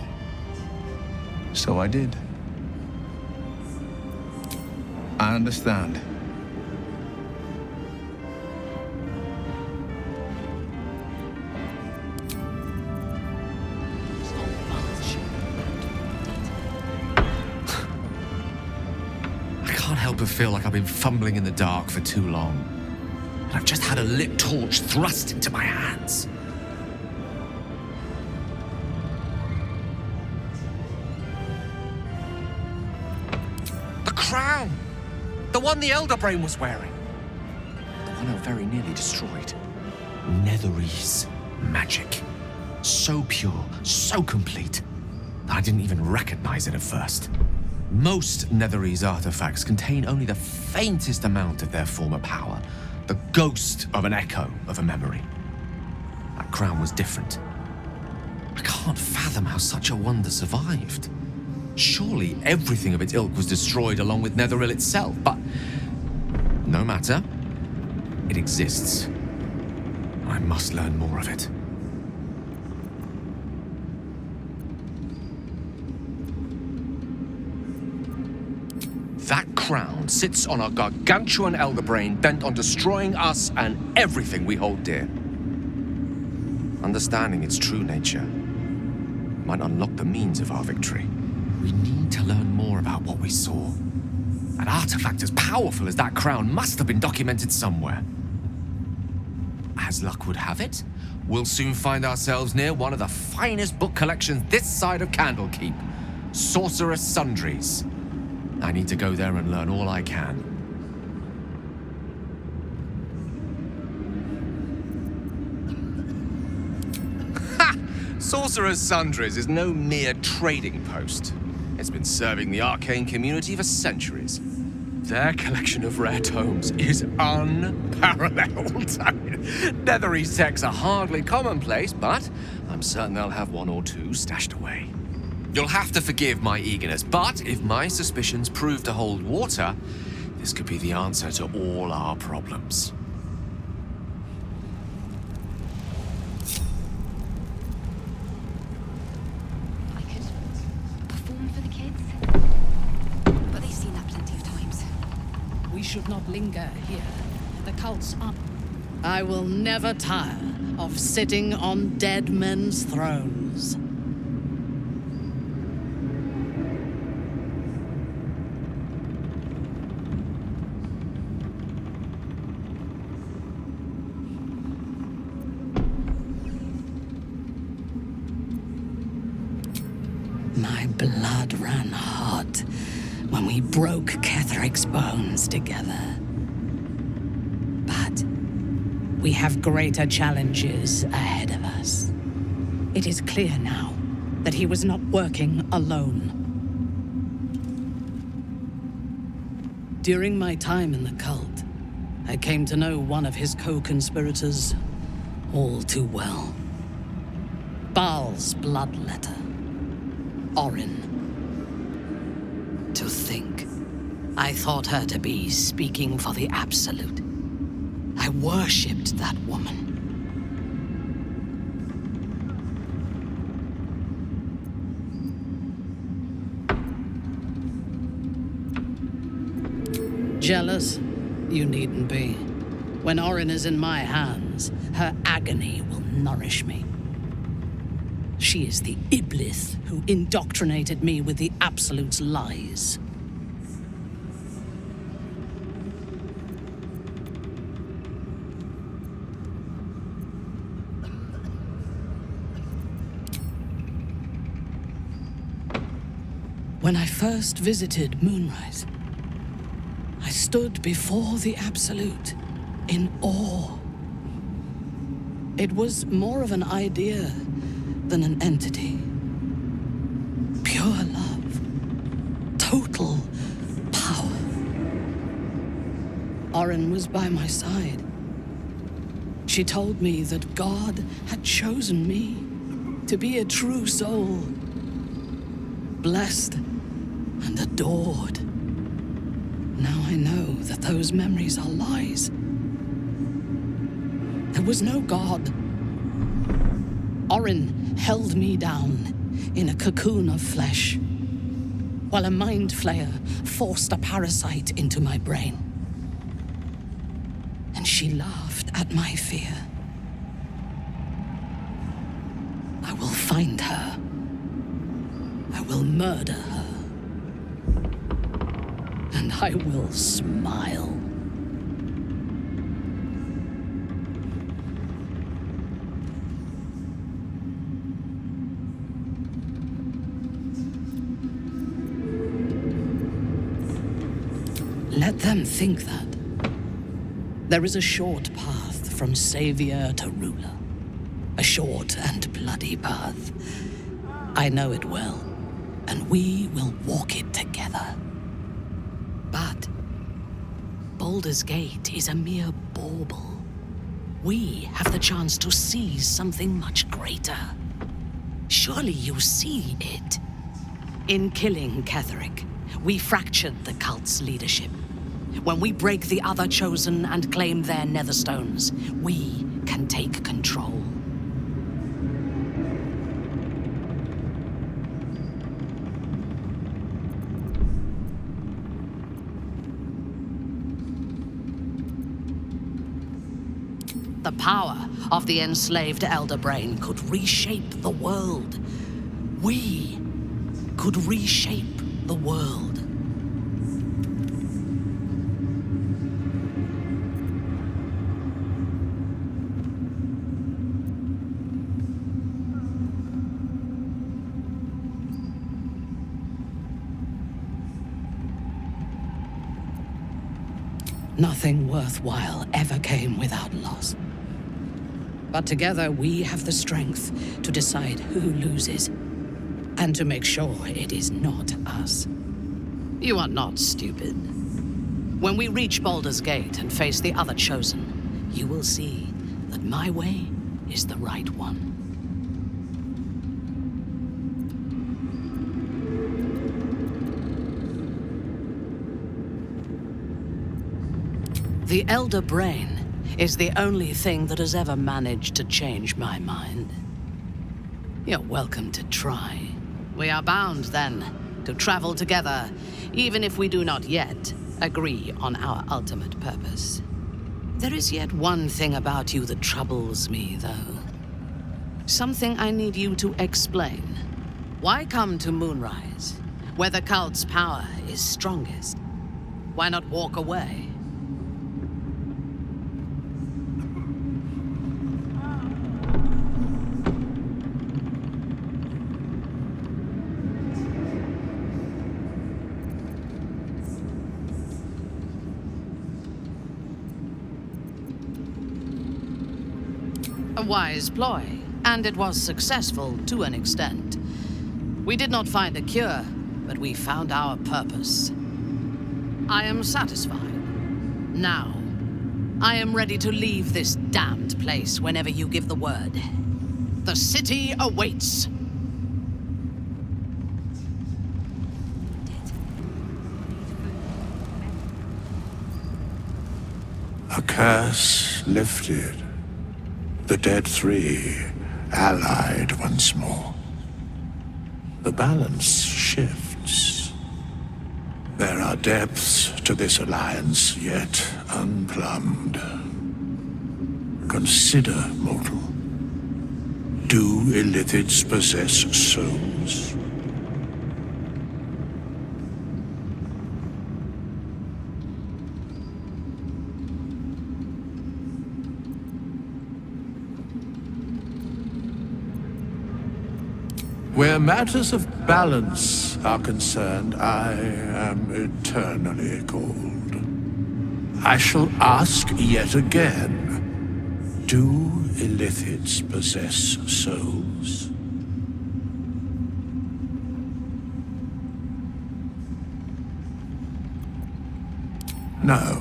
So I did. I understand. I can't help but feel like I've been fumbling in the dark for too long. And I've just had a lit torch thrust into my hands. The crown! The one the Elder Brain was wearing. The one I very nearly destroyed. Netherese magic. So pure, so complete, that I didn't even recognize it at first. Most Netherese artifacts contain only the faintest amount of their former power, the ghost of an echo of a memory. That crown was different. I can't fathom how such a wonder survived. Surely everything of its ilk was destroyed along with Netheril itself, but no matter. It exists. I must learn more of it. That crown sits on a gargantuan elder brain bent on destroying us and everything we hold dear. Understanding its true nature might unlock the means of our victory. We need to learn more about what we saw. An artifact as powerful as that crown must have been documented somewhere. As luck would have it, we'll soon find ourselves near one of the finest book collections this side of Candlekeep, Sorcerer's Sundries. I need to go there and learn all I can. Ha! Sorcerer's Sundries is no mere trading post. It's been serving the arcane community for centuries. Their collection of rare tomes is unparalleled. I mean, Netherese texts are hardly commonplace, but I'm certain they'll have one or two stashed away. You'll have to forgive my eagerness, but if my suspicions prove to hold water, this could be the answer to all our problems. I could perform for the kids, but they've seen that plenty of times. We should not linger here. The cult's up. I will never tire of sitting on dead men's thrones. My blood ran hot when we broke Ketheric's bones together. But we have greater challenges ahead of us. It is clear now that he was not working alone. During my time in the cult, I came to know one of his co-conspirators all too well. Baal's bloodletter. Orin. To think, I thought her to be speaking for the Absolute. I worshipped that woman. Jealous? You needn't be. When Orin is in my hands, her agony will nourish me. She is the Iblis who indoctrinated me with the Absolute's lies. When I first visited Moonrise, I stood before the Absolute in awe. It was more of an idea than an entity. Pure love. Total power. Orin was by my side. She told me that God had chosen me to be a true soul. Blessed and adored. Now I know that those memories are lies. There was no God. Orin held me down in a cocoon of flesh, while a mind flayer forced a parasite into my brain. And she laughed at my fear. I will find her. I will murder her. And I will smile. Let them think that. There is a short path from savior to ruler. A short and bloody path. I know it well, and we will walk it together. But Baldur's Gate is a mere bauble. We have the chance to seize something much greater. Surely you see it. In killing Ketheric, we fractured the cult's leadership. When we break the other chosen and claim their netherstones, we can take control. the power of the enslaved Elder Brain could reshape the world. We could reshape the world. Nothing worthwhile ever came without loss. But together we have the strength to decide who loses, and to make sure it is not us. You are not stupid. When we reach Baldur's Gate and face the other Chosen, you will see that my way is the right one. The Elder Brain is the only thing that has ever managed to change my mind. You're welcome to try. We are bound, then, to travel together, even if we do not yet agree on our ultimate purpose. There is yet one thing about you that troubles me, though. Something I need you to explain. Why come to Moonrise, where the cult's power is strongest? Why not walk away? A wise ploy, and it was successful to an extent. We did not find a cure, but we found our purpose. I am satisfied. Now, I am ready to leave this damned place whenever you give the word. The city awaits. A curse lifted. The dead three allied once more. The balance shifts. There are depths to this alliance yet unplumbed. Consider, mortal. Do illithids possess souls? Where matters of balance are concerned, I am eternally cold. I shall ask yet again, do illithids possess souls? No.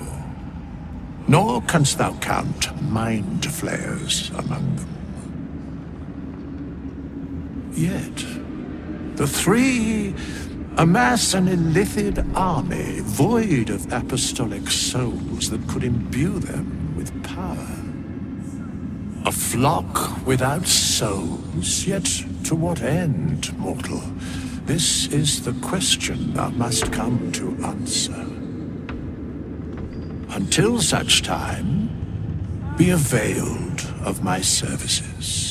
Nor canst thou count mind flayers among them. Yet, the three amass an illithid army void of apostolic souls that could imbue them with power. A flock without souls, yet to what end, mortal? This is the question thou must come to answer. Until such time, be availed of my services.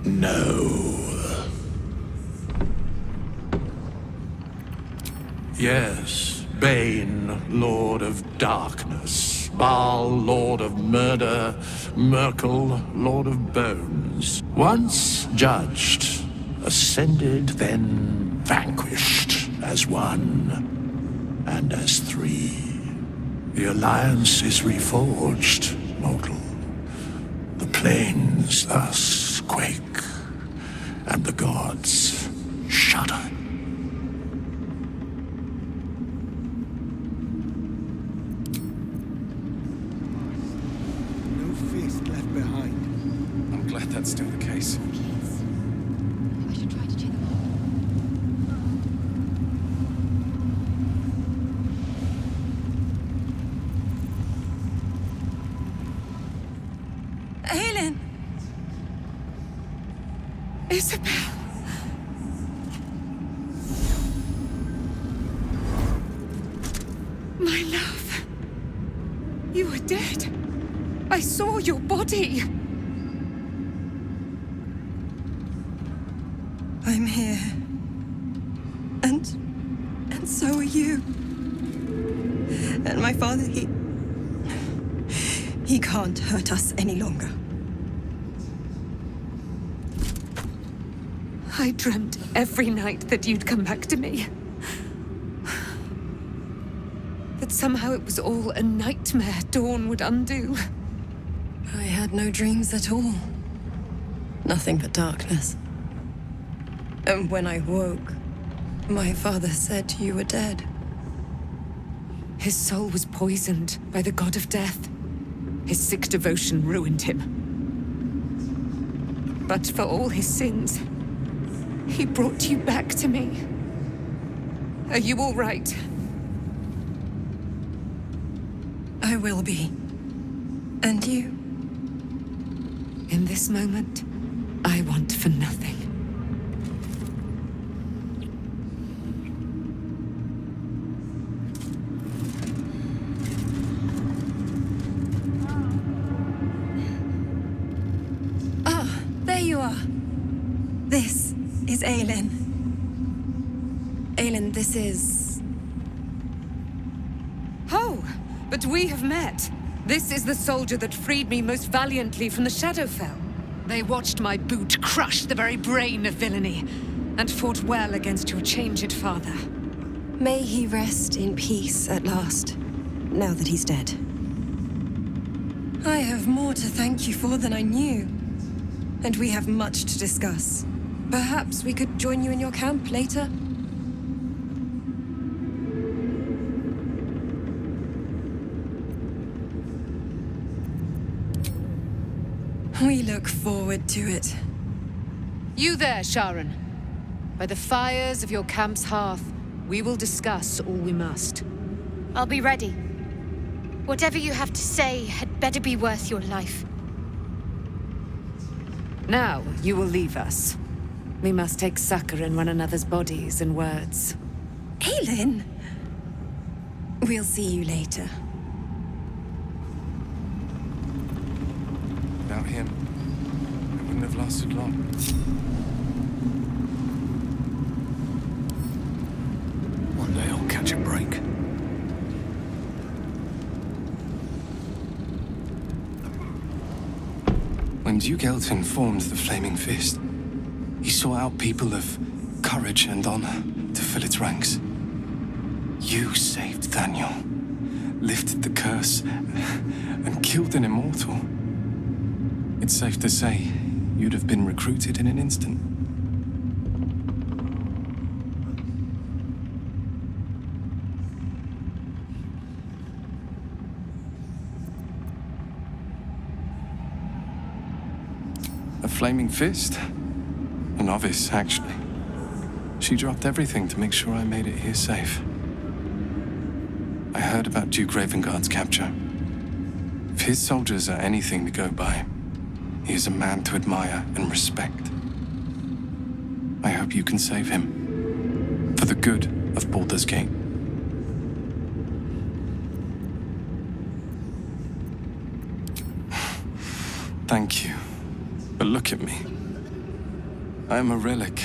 No. Yes, Bane, Lord of Darkness, Baal, Lord of Murder, Merkel, Lord of Bones. Once judged, ascended, then vanquished as one, and as three. The alliance is reforged, mortal. The plains thus quake, and the gods shudder. No fist left behind. I'm glad that's still the case. I should try to cheer them Helen! Isabel! dead. I saw your body. I'm here. And so are you. And my father, he can't hurt us any longer. I dreamt every night that you'd come back to me. That somehow it was all a nightmare Dawn would undo. I had no dreams at all. Nothing but darkness. And when I woke, my father said you were dead. His soul was poisoned by the god of death. His sick devotion ruined him. But for all his sins, he brought you back to me. Are you all right? I will be. And you? In this moment, I want for nothing. There you are. This is Aelin. Aelin, this is... Oh, but we have met. This is the soldier that freed me most valiantly from the Shadowfell. They watched my boot crush the very brain of villainy, and fought well against your changed father. May he rest in peace at last, now that he's dead. I have more to thank you for than I knew. And we have much to discuss. Perhaps we could join you in your camp later? We look forward to it. You there, Sharon. By the fires of your camp's hearth, we will discuss all we must. I'll be ready. Whatever you have to say had better be worth your life. Now, you will leave us. We must take succor in one another's bodies and words. Aelin! We'll see you later. Without him, it wouldn't have lasted long. One day I'll catch a break. When Duke Elton formed the Flaming Fist, he sought out people of courage and honor to fill its ranks. You saved Daniel, lifted the curse, and killed an immortal. It's safe to say you'd have been recruited in an instant. A Flaming Fist? A novice, actually. She dropped everything to make sure I made it here safe. I heard about Duke Ravengard's capture. If his soldiers are anything to go by, he is a man to admire and respect. I hope you can save him. For the good of Baldur's Gate. Thank you. But look at me. I am a relic.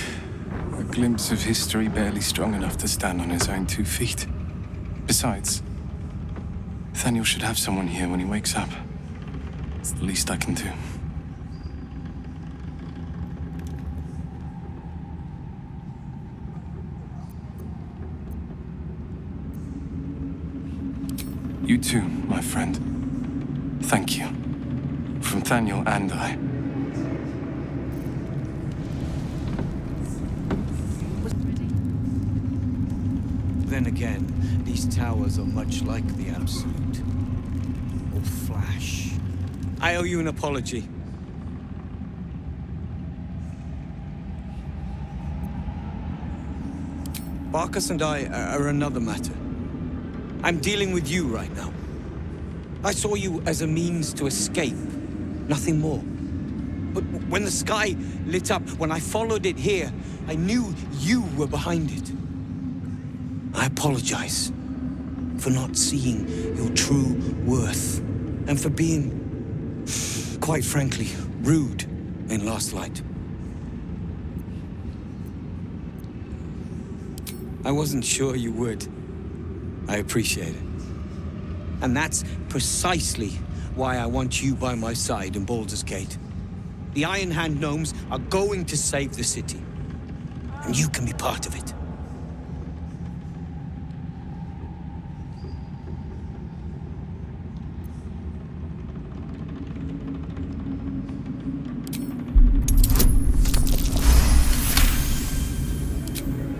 A glimpse of history barely strong enough to stand on his own 2 feet. Besides, Nathaniel should have someone here when he wakes up. It's the least I can do. You too, my friend. Thank you. From Nathaniel and I. Then again, these towers are much like the Absolute. Or Flash. I owe you an apology. Barkas and I are another matter. I'm dealing with you right now. I saw you as a means to escape, nothing more. But when the sky lit up, when I followed it here, I knew you were behind it. I apologize for not seeing your true worth. And for being, quite frankly, rude in Last Light. I wasn't sure you would. I appreciate it. And that's precisely why I want you by my side in Baldur's Gate. The Iron Hand gnomes are going to save the city. And you can be part of it.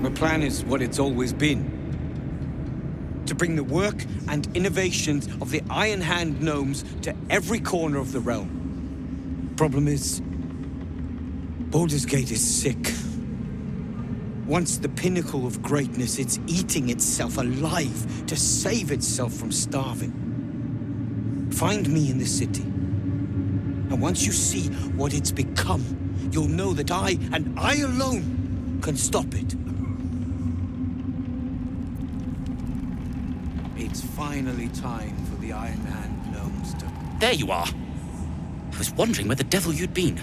My plan is what it's always been. To bring the work and innovations of the Iron Hand gnomes to every corner of the realm. Problem is, Baldur's Gate is sick. Once the pinnacle of greatness, it's eating itself alive to save itself from starving. Find me in the city. And once you see what it's become, you'll know that I, and I alone, can stop it. It's finally time for the Iron Hand gnomes to... There you are. I was wondering where the devil you'd been.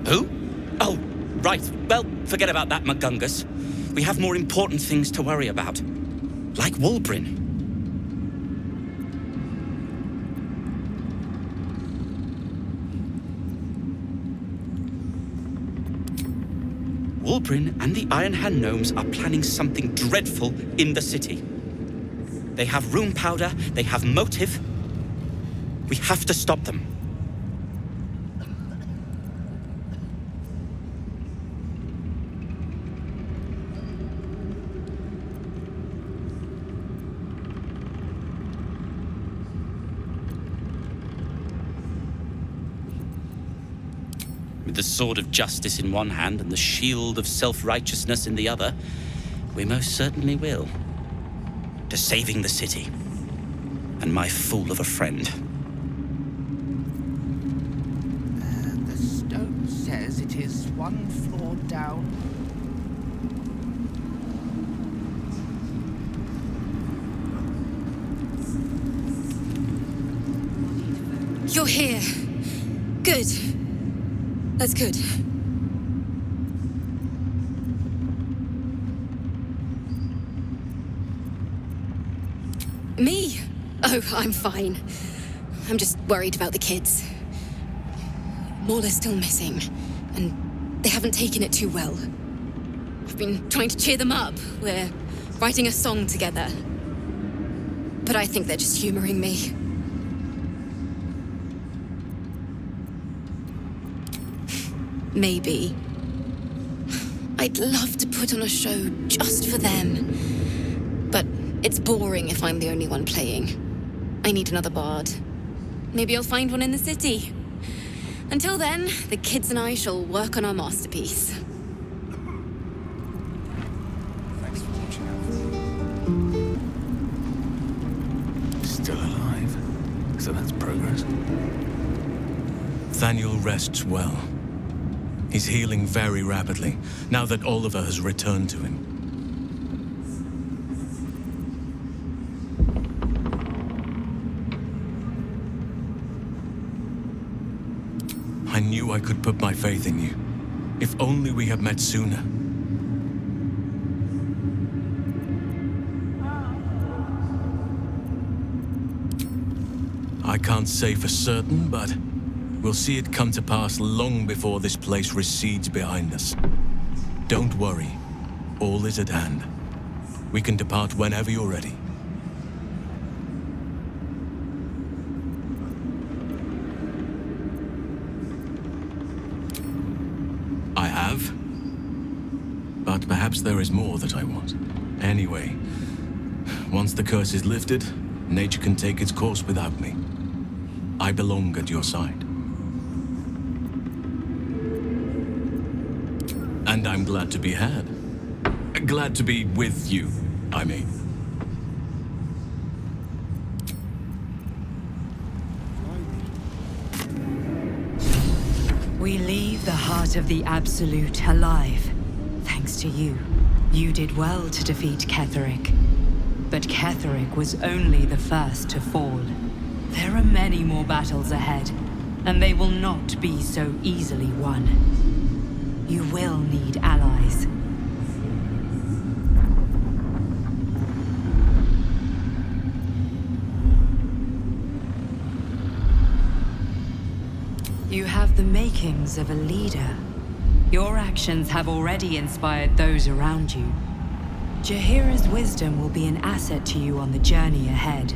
Who? Oh, right. Well, forget about that, McGungus. We have more important things to worry about. Like Wulbrin. Wulbrin and the Iron Hand gnomes are planning something dreadful in the city. They have rune powder, they have motive. We have to stop them. With the sword of justice in one hand and the shield of self-righteousness in the other, we most certainly will. To saving the city. And my fool of a friend. The stone says it is one floor down. You're here. Good. That's good. Me? Oh, I'm fine. I'm just worried about the kids. Maula's still missing, and they haven't taken it too well. I've been trying to cheer them up. We're writing a song together. But I think they're just humoring me. Maybe. I'd love to put on a show just for them. But it's boring if I'm the only one playing. I need another bard. Maybe I'll find one in the city. Until then, the kids and I shall work on our masterpiece. Thanks for watching out. Still alive. So that's progress. Thaniel rests well. He's healing very rapidly, now that Oliver has returned to him. I knew I could put my faith in you. If only we had met sooner. I can't say for certain, but we'll see it come to pass long before this place recedes behind us. Don't worry. All is at hand. We can depart whenever you're ready. I have. But perhaps there is more that I want. Anyway, once the curse is lifted, nature can take its course without me. I belong at your side. And I'm glad to be had. Glad to be with you, I mean. We leave the heart of the Absolute alive. Thanks to you. You did well to defeat Ketheric. But Ketheric was only the first to fall. There are many more battles ahead, and they will not be so easily won. You will need allies. You have the makings of a leader. Your actions have already inspired those around you. Jaheira's wisdom will be an asset to you on the journey ahead.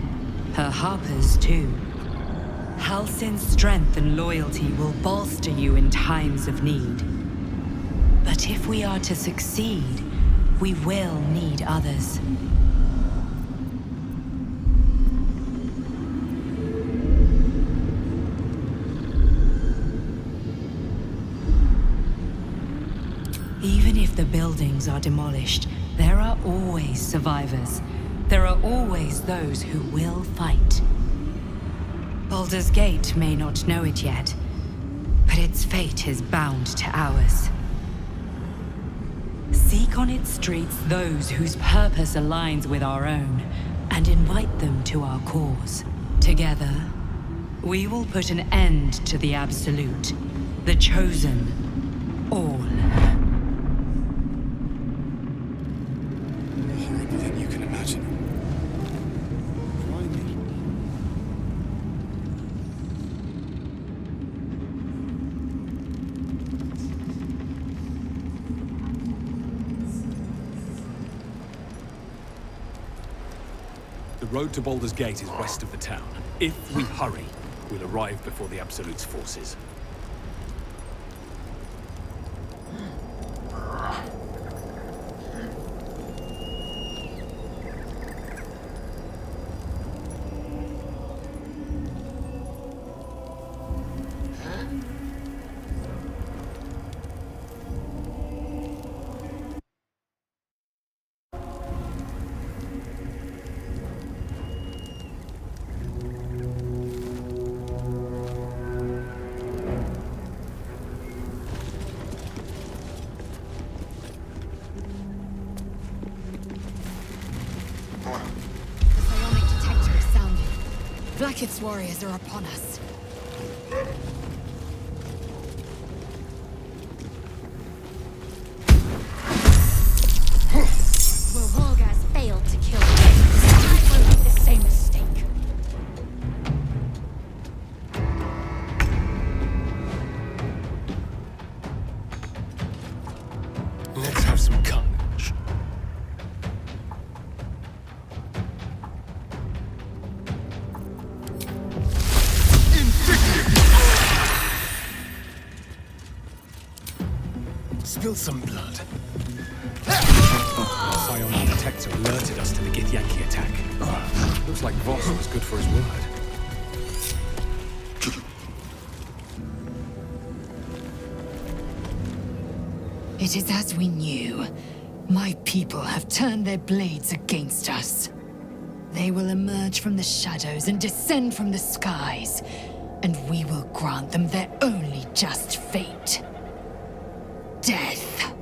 Her harpers, too. Halsin's strength and loyalty will bolster you in times of need. But if we are to succeed, we will need others. Even if the buildings are demolished, there are always survivors. There are always those who will fight. Baldur's Gate may not know it yet, but its fate is bound to ours. Seek on its streets those whose purpose aligns with our own, and invite them to our cause. Together, we will put an end to the Absolute, the Chosen, all. Horrible than you can imagine. The road to Baldur's Gate is west of the town. If we hurry, we'll arrive before the Absolute's forces. Blackett's warriors are upon us. Will Volgaz failed to kill him, I won't make the same mistake. Let's have some carnage. Spill some blood. Our psionic detector alerted us to the Githyanki attack. Looks like Voss was good for his word. It is as we knew. My people have turned their blades against us. They will emerge from the shadows and descend from the skies, and we will grant them their only just fate. Death.